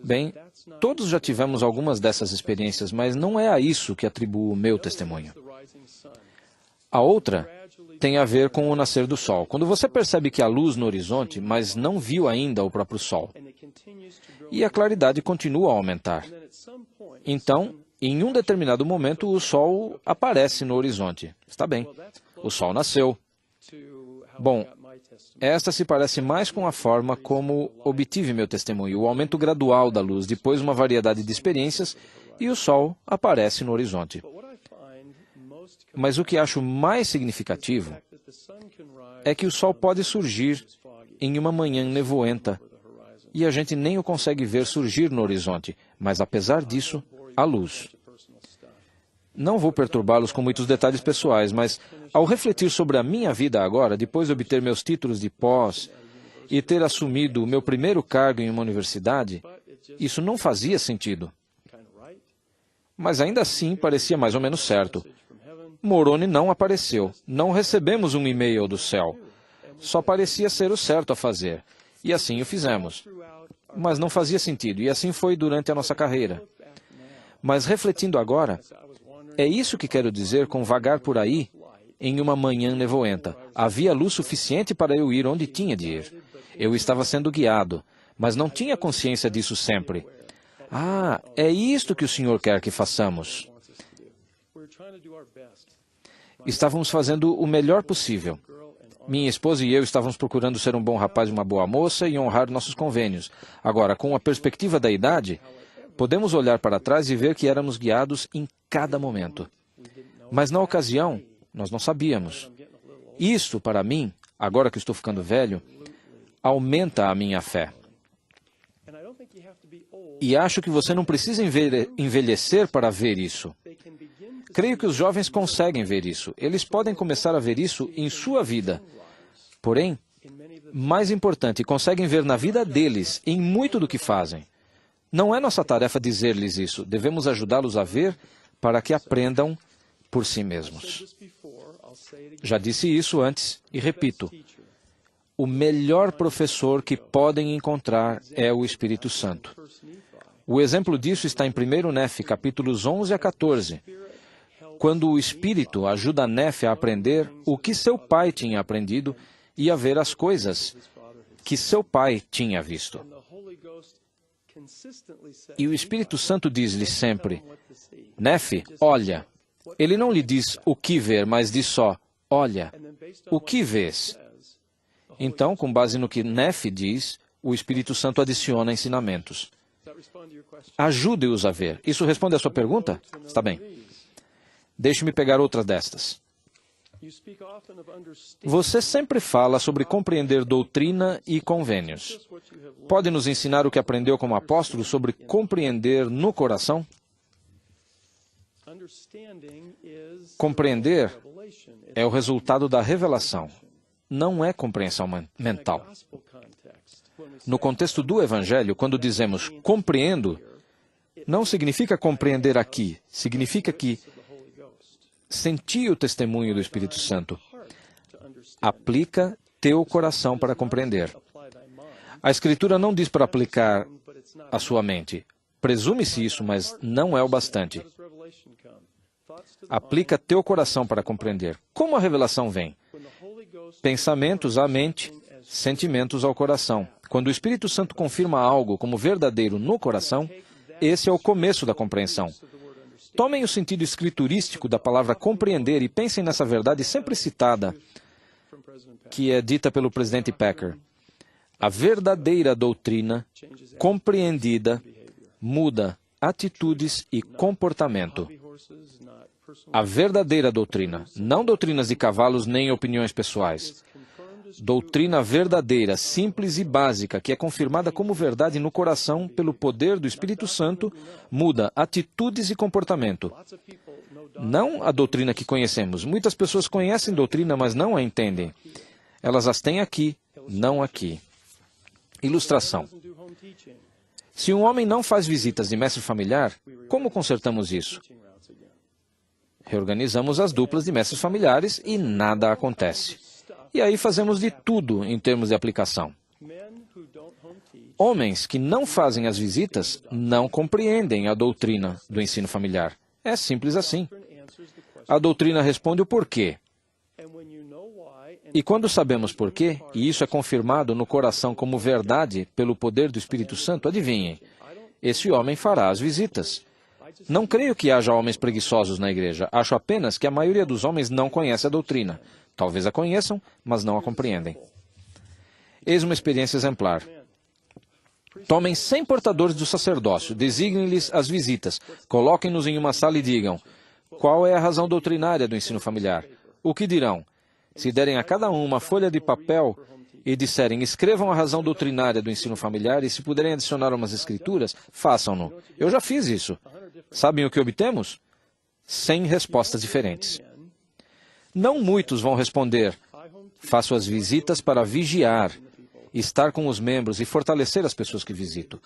Bem, todos já tivemos algumas dessas experiências, mas não é a isso que atribuo o meu testemunho. A outra tem a ver com o nascer do sol. Quando você percebe que há luz no horizonte, mas não viu ainda o próprio sol, e a claridade continua a aumentar. Então, em um determinado momento, o sol aparece no horizonte. Está bem, o sol nasceu. Bom, esta se parece mais com a forma como obtive meu testemunho, o aumento gradual da luz, depois uma variedade de experiências, e o sol aparece no horizonte. Mas o que acho mais significativo é que o sol pode surgir em uma manhã nevoenta, e a gente nem o consegue ver surgir no horizonte, mas apesar disso, há luz. Não vou perturbá-los com muitos detalhes pessoais, mas ao refletir sobre a minha vida agora, depois de obter meus títulos de pós e ter assumido o meu primeiro cargo em uma universidade, isso não fazia sentido. Mas ainda assim parecia mais ou menos certo. Moroni não apareceu. Não recebemos um e-mail do céu. Só parecia ser o certo a fazer. E assim o fizemos. Mas não fazia sentido. E assim foi durante a nossa carreira. Mas refletindo agora, é isso que quero dizer com vagar por aí em uma manhã nevoenta. Havia luz suficiente para eu ir onde tinha de ir. Eu estava sendo guiado, mas não tinha consciência disso sempre. Ah, é isto que o Senhor quer que façamos. Estávamos fazendo o melhor possível. Minha esposa e eu estávamos procurando ser um bom rapaz e uma boa moça e honrar nossos convênios. Agora, com a perspectiva da idade, podemos olhar para trás e ver que éramos guiados em cada momento. Mas na ocasião, nós não sabíamos. Isso, para mim, agora que estou ficando velho, aumenta a minha fé. E acho que você não precisa envelhecer para ver isso. Creio que os jovens conseguem ver isso. Eles podem começar a ver isso em sua vida. Porém, mais importante, conseguem ver na vida deles, em muito do que fazem. Não é nossa tarefa dizer-lhes isso. Devemos ajudá-los a ver para que aprendam por si mesmos. Já disse isso antes e repito. O melhor professor que podem encontrar é o Espírito Santo. O exemplo disso está em 1 Nefe, capítulos 11 a 14, quando o Espírito ajuda Nefe a aprender o que seu pai tinha aprendido e a ver as coisas que seu pai tinha visto. E o Espírito Santo diz-lhe sempre, Nefe, olha. Ele não lhe diz o que ver, mas diz só, olha, o que vês? Então, com base no que Nefe diz, o Espírito Santo adiciona ensinamentos. Ajude-os a ver. Isso responde à sua pergunta? Está bem. Deixe-me pegar outra destas. Você sempre fala sobre compreender doutrina e convênios. Pode nos ensinar o que aprendeu como apóstolo sobre compreender no coração? Compreender é o resultado da revelação, não é compreensão mental. No contexto do Evangelho, quando dizemos compreendo, não significa compreender aqui, significa que senti o testemunho do Espírito Santo. Aplica teu coração para compreender. A Escritura não diz para aplicar a sua mente. Presume-se isso, mas não é o bastante. Aplica teu coração para compreender. Como a revelação vem? Pensamentos à mente, sentimentos ao coração. Quando o Espírito Santo confirma algo como verdadeiro no coração, esse é o começo da compreensão. Tomem o sentido escriturístico da palavra compreender e pensem nessa verdade sempre citada, que é dita pelo presidente Packer. A verdadeira doutrina, compreendida, muda atitudes e comportamento. A verdadeira doutrina, não doutrinas de cavalos nem opiniões pessoais. Doutrina verdadeira, simples e básica, que é confirmada como verdade no coração pelo poder do Espírito Santo, muda atitudes e comportamento. Não a doutrina que conhecemos. Muitas pessoas conhecem doutrina, mas não a entendem. Elas as têm aqui, não aqui. Ilustração. Se um homem não faz visitas de mestre familiar, como consertamos isso? Reorganizamos as duplas de mestres familiares e nada acontece. E aí fazemos de tudo em termos de aplicação. Homens que não fazem as visitas não compreendem a doutrina do ensino familiar. É simples assim. A doutrina responde o porquê. E quando sabemos porquê, e isso é confirmado no coração como verdade pelo poder do Espírito Santo, adivinhem, esse homem fará as visitas. Não creio que haja homens preguiçosos na igreja. Acho apenas que a maioria dos homens não conhece a doutrina. Talvez a conheçam, mas não a compreendem. Eis uma experiência exemplar. Tomem 100 portadores do sacerdócio, designem-lhes as visitas, coloquem-nos em uma sala e digam: qual é a razão doutrinária do ensino familiar? O que dirão? Se derem a cada um uma folha de papel e disserem: escrevam a razão doutrinária do ensino familiar e se puderem adicionar umas escrituras, façam-no. Eu já fiz isso. Sabem o que obtemos? 100 respostas diferentes. Não muitos vão responder: faço as visitas para vigiar, estar com os membros e fortalecer as pessoas que visito.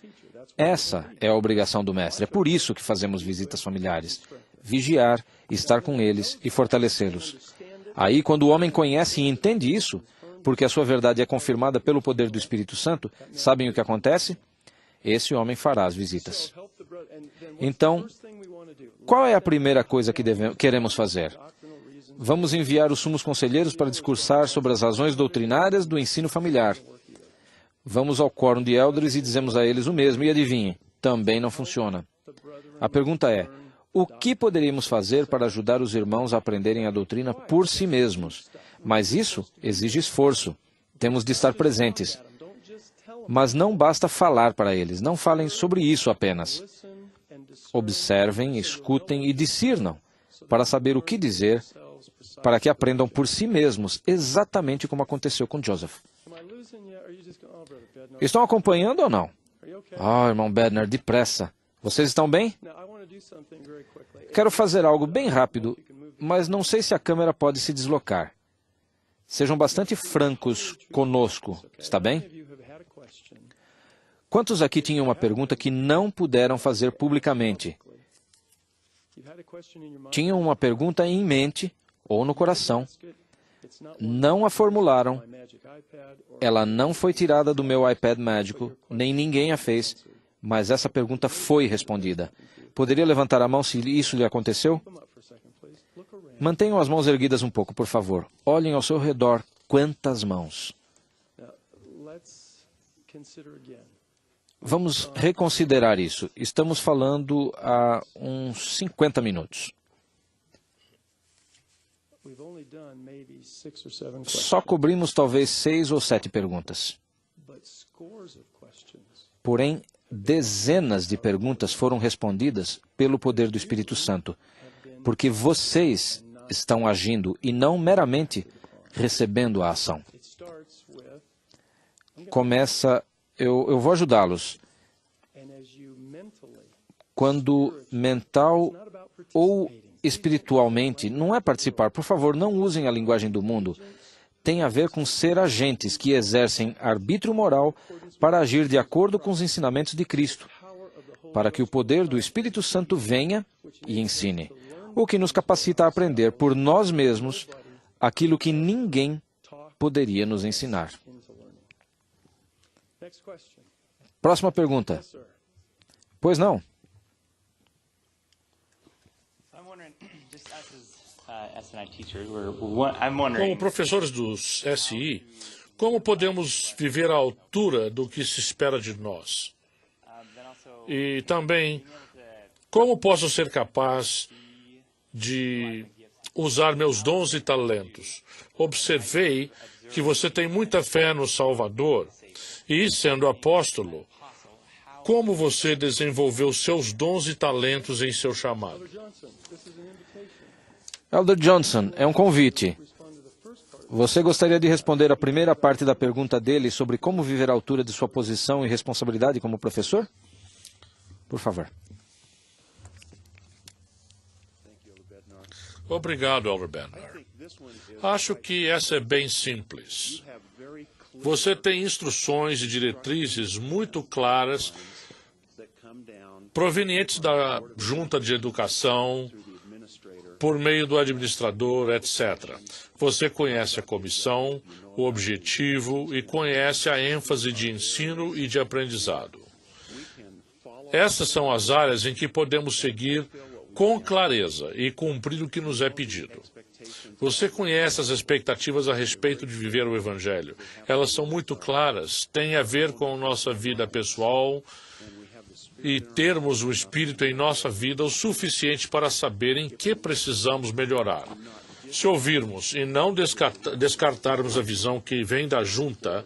Essa é a obrigação do mestre. É por isso que fazemos visitas familiares. Vigiar, estar com eles e fortalecê-los. Aí, quando o homem conhece e entende isso, porque a sua verdade é confirmada pelo poder do Espírito Santo, sabem o que acontece? Esse homem fará as visitas. Então, qual é a primeira coisa que queremos fazer? Vamos enviar os sumos conselheiros para discursar sobre as razões doutrinárias do ensino familiar. Vamos ao quórum de elders e dizemos a eles o mesmo, e adivinhem, também não funciona. A pergunta é: o que poderíamos fazer para ajudar os irmãos a aprenderem a doutrina por si mesmos? Mas isso exige esforço. Temos de estar presentes. Mas não basta falar para eles. Não falem sobre isso apenas. Observem, escutem e discernam para saber o que dizer, para que aprendam por si mesmos, exatamente como aconteceu com Joseph. Estão acompanhando ou não? Irmão Bednar, depressa. Vocês estão bem? Quero fazer algo bem rápido, mas não sei se a câmera pode se deslocar. Sejam bastante francos conosco, está bem? Quantos aqui tinham uma pergunta que não puderam fazer publicamente? Tinham uma pergunta em mente ou no coração. Não a formularam. Ela não foi tirada do meu iPad mágico, nem ninguém a fez, mas essa pergunta foi respondida. Poderia levantar a mão se isso lhe aconteceu? Mantenham as mãos erguidas um pouco, por favor. Olhem ao seu redor. Quantas mãos? Vamos reconsiderar isso. Estamos falando há uns 50 minutos. Só cobrimos talvez 6 ou 7 perguntas. Porém, dezenas de perguntas foram respondidas pelo poder do Espírito Santo, porque vocês estão agindo e não meramente recebendo a ação. Começa, eu vou ajudá-los. Quando mental ou espiritualmente, não é participar. Por favor, não usem a linguagem do mundo. Tem a ver com ser agentes que exercem arbítrio moral para agir de acordo com os ensinamentos de Cristo, para que o poder do Espírito Santo venha e ensine, o que nos capacita a aprender por nós mesmos aquilo que ninguém poderia nos ensinar. Próxima pergunta. Pois não. Como professores dos SI, como podemos viver à altura do que se espera de nós? E também, como posso ser capaz de usar meus dons e talentos? Observei que você tem muita fé no Salvador e, sendo apóstolo, como você desenvolveu seus dons e talentos em seu chamado? Elder Johnson, é um convite. Você gostaria de responder a primeira parte da pergunta dele sobre como viver à altura de sua posição e responsabilidade como professor? Por favor. Obrigado, Elder Bednar. Acho que essa é bem simples. Você tem instruções e diretrizes muito claras provenientes da Junta de Educação, por meio do administrador, etc. Você conhece a comissão, o objetivo e conhece a ênfase de ensino e de aprendizado. Essas são as áreas em que podemos seguir com clareza e cumprir o que nos é pedido. Você conhece as expectativas a respeito de viver o Evangelho. Elas são muito claras, têm a ver com nossa vida pessoal e termos o Espírito em nossa vida o suficiente para saber em que precisamos melhorar. Se ouvirmos e não descartarmos a visão que vem da junta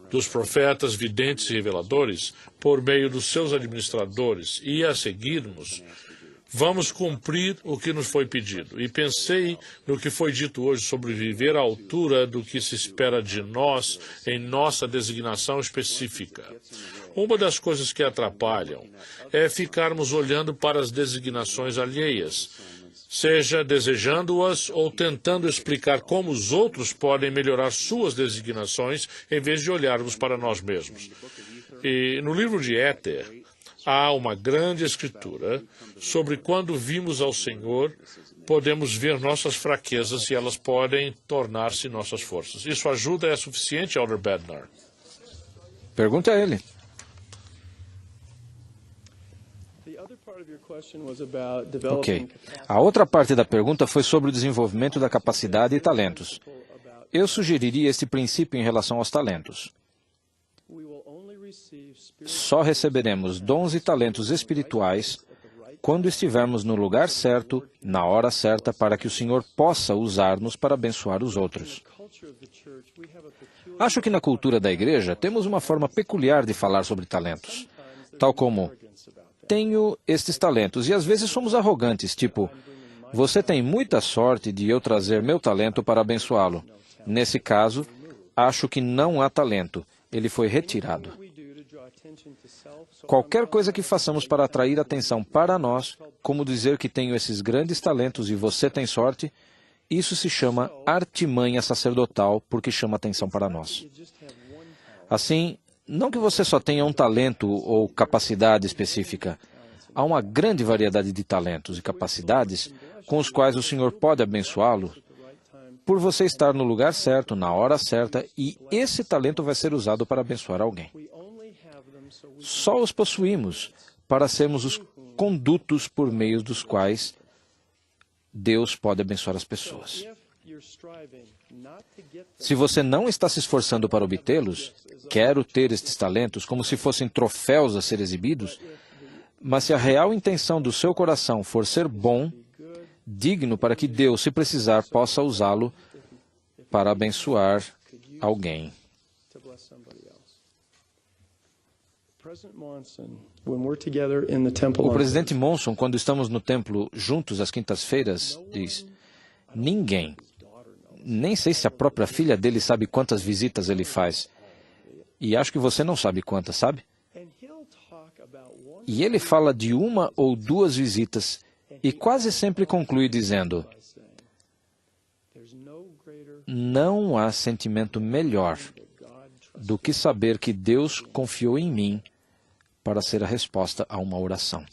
dos profetas, videntes e reveladores, por meio dos seus administradores, e a seguirmos, vamos cumprir o que nos foi pedido. E pensei no que foi dito hoje sobre viver à altura do que se espera de nós em nossa designação específica. Uma das coisas que atrapalham é ficarmos olhando para as designações alheias, seja desejando-as ou tentando explicar como os outros podem melhorar suas designações, em vez de olharmos para nós mesmos. E no livro de Éter, há uma grande escritura sobre quando vimos ao Senhor, podemos ver nossas fraquezas e elas podem tornar-se nossas forças. Isso ajuda, é suficiente, Elder Bednar? Pergunta a ele. Ok. A outra parte da pergunta foi sobre o desenvolvimento da capacidade e talentos. Eu sugeriria este princípio em relação aos talentos. Só receberemos dons e talentos espirituais quando estivermos no lugar certo, na hora certa, para que o Senhor possa usar-nos para abençoar os outros. Acho que na cultura da igreja temos uma forma peculiar de falar sobre talentos, tal como: tenho estes talentos, e às vezes somos arrogantes, tipo: você tem muita sorte de eu trazer meu talento para abençoá-lo. Nesse caso, acho que não há talento, ele foi retirado. Qualquer coisa que façamos para atrair atenção para nós, como dizer que tenho esses grandes talentos e você tem sorte, isso se chama artimanha sacerdotal, porque chama atenção para nós. Assim, não que você só tenha um talento ou capacidade específica. Há uma grande variedade de talentos e capacidades com os quais o Senhor pode abençoá-lo por você estar no lugar certo, na hora certa, e esse talento vai ser usado para abençoar alguém. Só os possuímos para sermos os condutos por meio dos quais Deus pode abençoar as pessoas. Se você não está se esforçando para obtê-los, quero ter estes talentos como se fossem troféus a ser exibidos, mas se a real intenção do seu coração for ser bom, digno para que Deus, se precisar, possa usá-lo para abençoar alguém. O presidente Monson, quando estamos no templo juntos às quintas-feiras, diz: ninguém, nem sei se a própria filha dele sabe quantas visitas ele faz. E acho que você não sabe quantas, sabe? E ele fala de uma ou duas visitas e quase sempre conclui dizendo: não há sentimento melhor do que saber que Deus confiou em mim para ser a resposta a uma oração.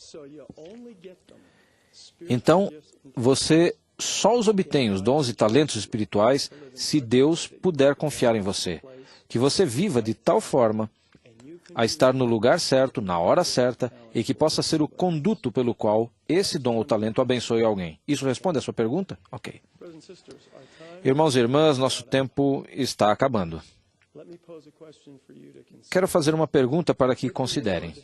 Então, você só os obtém, os dons e talentos espirituais, se Deus puder confiar em você. Que você viva de tal forma a estar no lugar certo, na hora certa, e que possa ser o conduto pelo qual esse dom ou talento abençoe alguém. Isso responde à sua pergunta? Ok. Irmãos e irmãs, nosso tempo está acabando. Quero fazer uma pergunta para que considerem.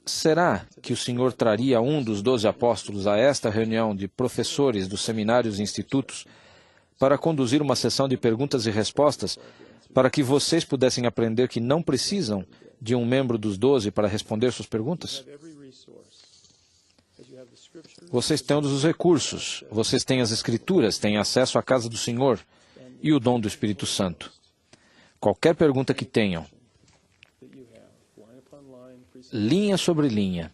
Será que o Senhor traria um dos 12 apóstolos a esta reunião de professores dos seminários e institutos para conduzir uma sessão de perguntas e respostas para que vocês pudessem aprender que não precisam de um membro dos 12 para responder suas perguntas? Vocês têm todos os recursos, vocês têm as Escrituras, têm acesso à casa do Senhor e o dom do Espírito Santo. Qualquer pergunta que tenham, linha sobre linha,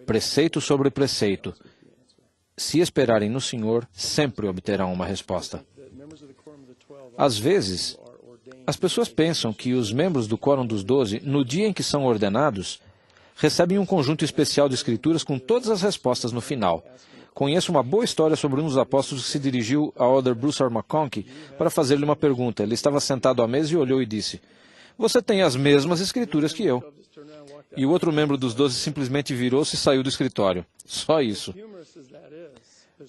preceito sobre preceito, se esperarem no Senhor, sempre obterão uma resposta. Às vezes, as pessoas pensam que os membros do Quórum dos 12, no dia em que são ordenados, recebem um conjunto especial de escrituras com todas as respostas no final. Conheço uma boa história sobre um dos apóstolos que se dirigiu ao Elder Bruce R. McConkie para fazer-lhe uma pergunta. Ele estava sentado à mesa e olhou e disse: "Você tem as mesmas escrituras que eu." E o outro membro dos 12 simplesmente virou-se e saiu do escritório. Só isso.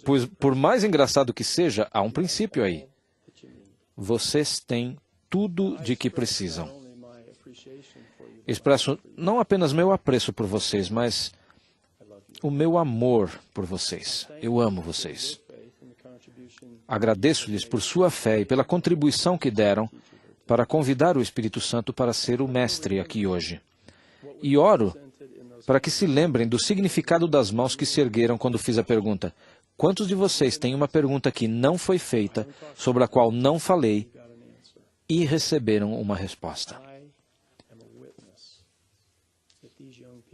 Pois, por mais engraçado que seja, há um princípio aí. Vocês têm tudo de que precisam. Expresso não apenas meu apreço por vocês, mas o meu amor por vocês. Eu amo vocês. Agradeço-lhes por sua fé e pela contribuição que deram para convidar o Espírito Santo para ser o mestre aqui hoje. E oro para que se lembrem do significado das mãos que se ergueram quando fiz a pergunta: quantos de vocês têm uma pergunta que não foi feita, sobre a qual não falei, e receberam uma resposta?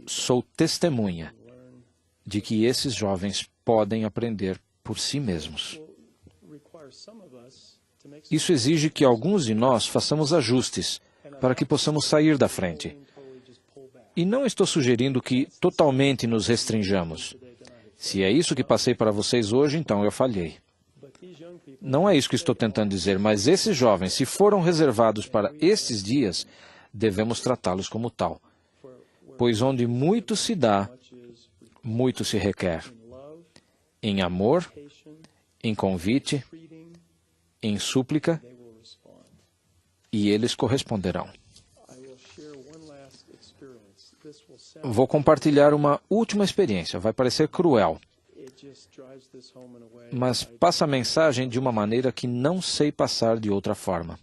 Sou testemunha de que esses jovens podem aprender por si mesmos. Isso exige que alguns de nós façamos ajustes para que possamos sair da frente. E não estou sugerindo que totalmente nos restringamos. Se é isso que passei para vocês hoje, então eu falhei. Não é isso que estou tentando dizer, mas esses jovens, se foram reservados para estes dias, devemos tratá-los como tal. Pois onde muito se dá, muito se requer. Em amor, em convite, em súplica, e eles corresponderão. Vou compartilhar uma última experiência. Vai parecer cruel, mas passa a mensagem de uma maneira que não sei passar de outra forma.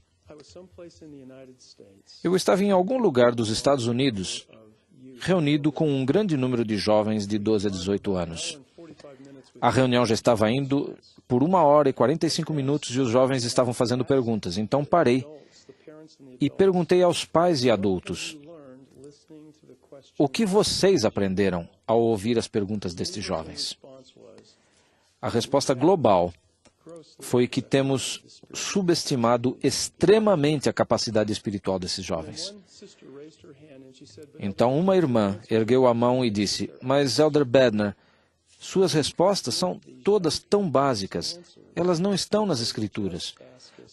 Eu estava em algum lugar dos Estados Unidos, reunido com um grande número de jovens de 12 a 18 anos. A reunião já estava indo por 1 hora e 45 minutos e os jovens estavam fazendo perguntas. Então parei e perguntei aos pais e adultos: o que vocês aprenderam ao ouvir as perguntas destes jovens? A resposta global foi que temos subestimado extremamente a capacidade espiritual desses jovens. Então uma irmã ergueu a mão e disse: "Mas, Elder Bednar, suas respostas são todas tão básicas. Elas não estão nas Escrituras.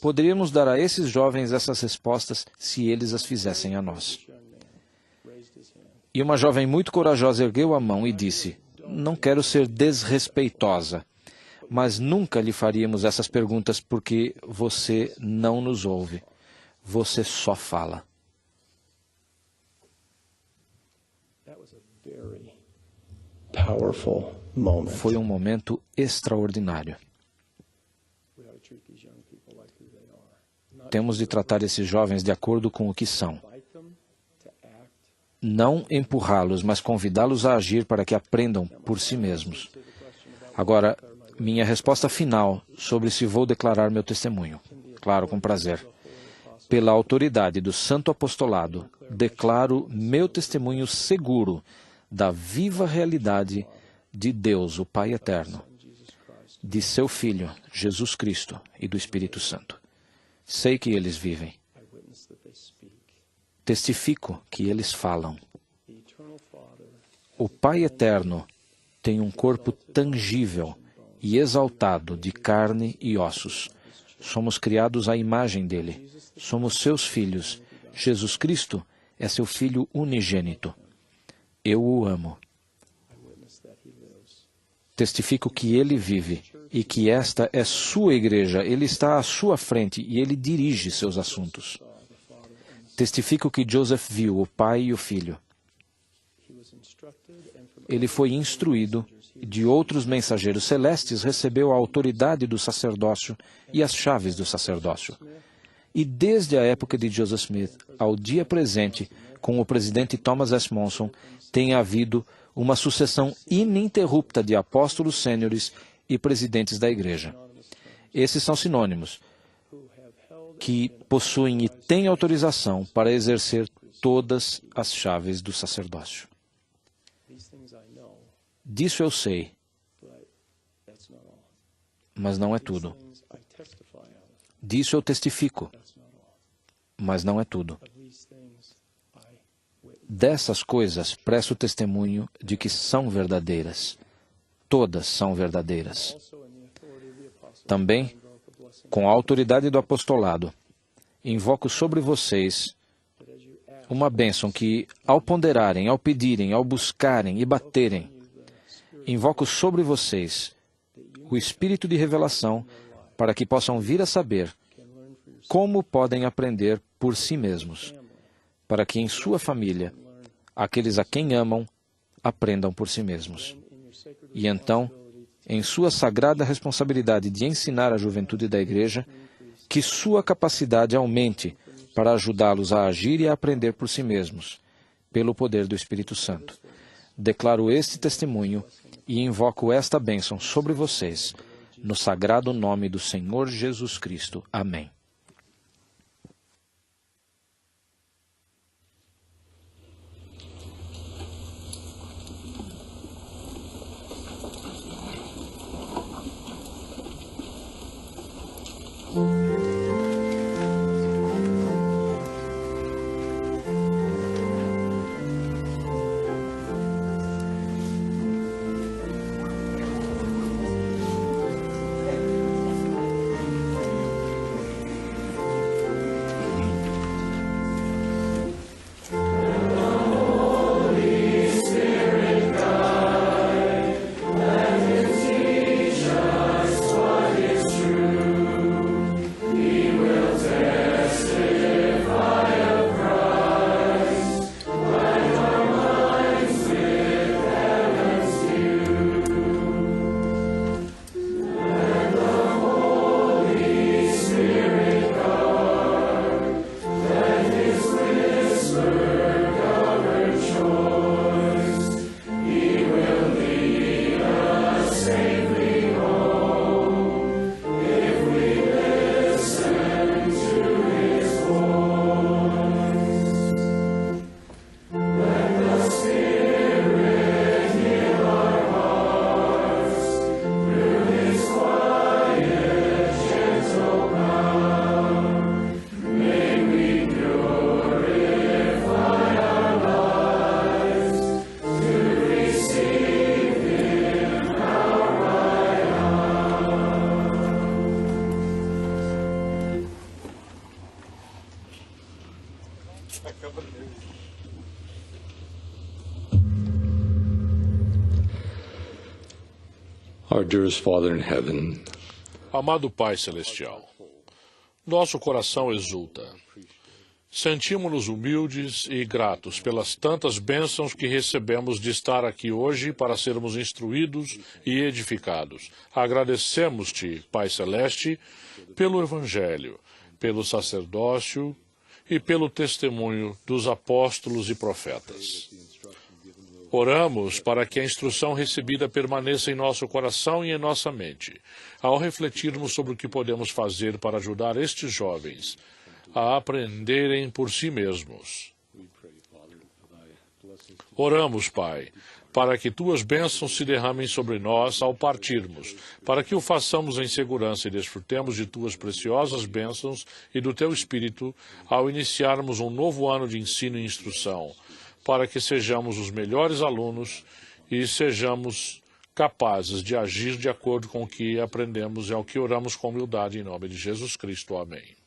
Poderíamos dar a esses jovens essas respostas se eles as fizessem a nós." E uma jovem muito corajosa ergueu a mão e disse: "Não quero ser desrespeitosa, mas nunca lhe faríamos essas perguntas porque você não nos ouve. Você só fala." Foi um momento extraordinário. Temos de tratar esses jovens de acordo com o que são. não empurrá-los, mas convidá-los a agir para que aprendam por si mesmos. Agora, minha resposta final sobre se vou declarar meu testemunho. Claro, com prazer. Pela autoridade do Santo Apostolado, declaro meu testemunho seguro da viva realidade de Deus, o Pai Eterno, de seu Filho, Jesus Cristo, e do Espírito Santo. Sei que eles vivem. Testifico que eles falam. O Pai Eterno tem um corpo tangível e exaltado de carne e ossos. Somos criados à imagem dele. Somos seus filhos. Jesus Cristo é seu Filho unigênito. Eu o amo. Testifico que ele vive e que esta é sua igreja. Ele está à sua frente e ele dirige seus assuntos. Testifico que Joseph viu o Pai e o Filho. Ele foi instruído e de outros mensageiros celestes recebeu a autoridade do sacerdócio e as chaves do sacerdócio. E desde a época de Joseph Smith ao dia presente, com o presidente Thomas S. Monson, tem havido uma sucessão ininterrupta de apóstolos sêniores e presidentes da igreja. Esses são sinônimos que possuem e têm autorização para exercer todas as chaves do sacerdócio. Disso eu sei, mas não é tudo. Disso eu testifico, mas não é tudo. Dessas coisas presto testemunho de que são verdadeiras. Todas são verdadeiras. Também, com a autoridade do apostolado, invoco sobre vocês uma bênção que, ao ponderarem, ao pedirem, ao buscarem e baterem, invoco sobre vocês o espírito de revelação para que possam vir a saber como podem aprender por si mesmos, para que em sua família, aqueles a quem amam, aprendam por si mesmos. E então, em sua sagrada responsabilidade de ensinar a juventude da igreja, que sua capacidade aumente para ajudá-los a agir e a aprender por si mesmos, pelo poder do Espírito Santo. Declaro este testemunho e invoco esta bênção sobre vocês, no sagrado nome do Senhor Jesus Cristo. Amém. Our dearest Father in heaven, Amado Pai Celestial, nosso coração exulta. Sentimos-nos humildes e gratos pelas tantas bênçãos que recebemos de estar aqui hoje para sermos instruídos e edificados. Agradecemos-te, Pai Celeste, pelo Evangelho, pelo sacerdócio e pelo testemunho dos apóstolos e profetas. Oramos para que a instrução recebida permaneça em nosso coração e em nossa mente, ao refletirmos sobre o que podemos fazer para ajudar estes jovens a aprenderem por si mesmos. Oramos, Pai, para que tuas bênçãos se derramem sobre nós ao partirmos, para que o façamos em segurança e desfrutemos de tuas preciosas bênçãos e do teu Espírito ao iniciarmos um novo ano de ensino e instrução, para que sejamos os melhores alunos e sejamos capazes de agir de acordo com o que aprendemos e ao que oramos com humildade em nome de Jesus Cristo. Amém.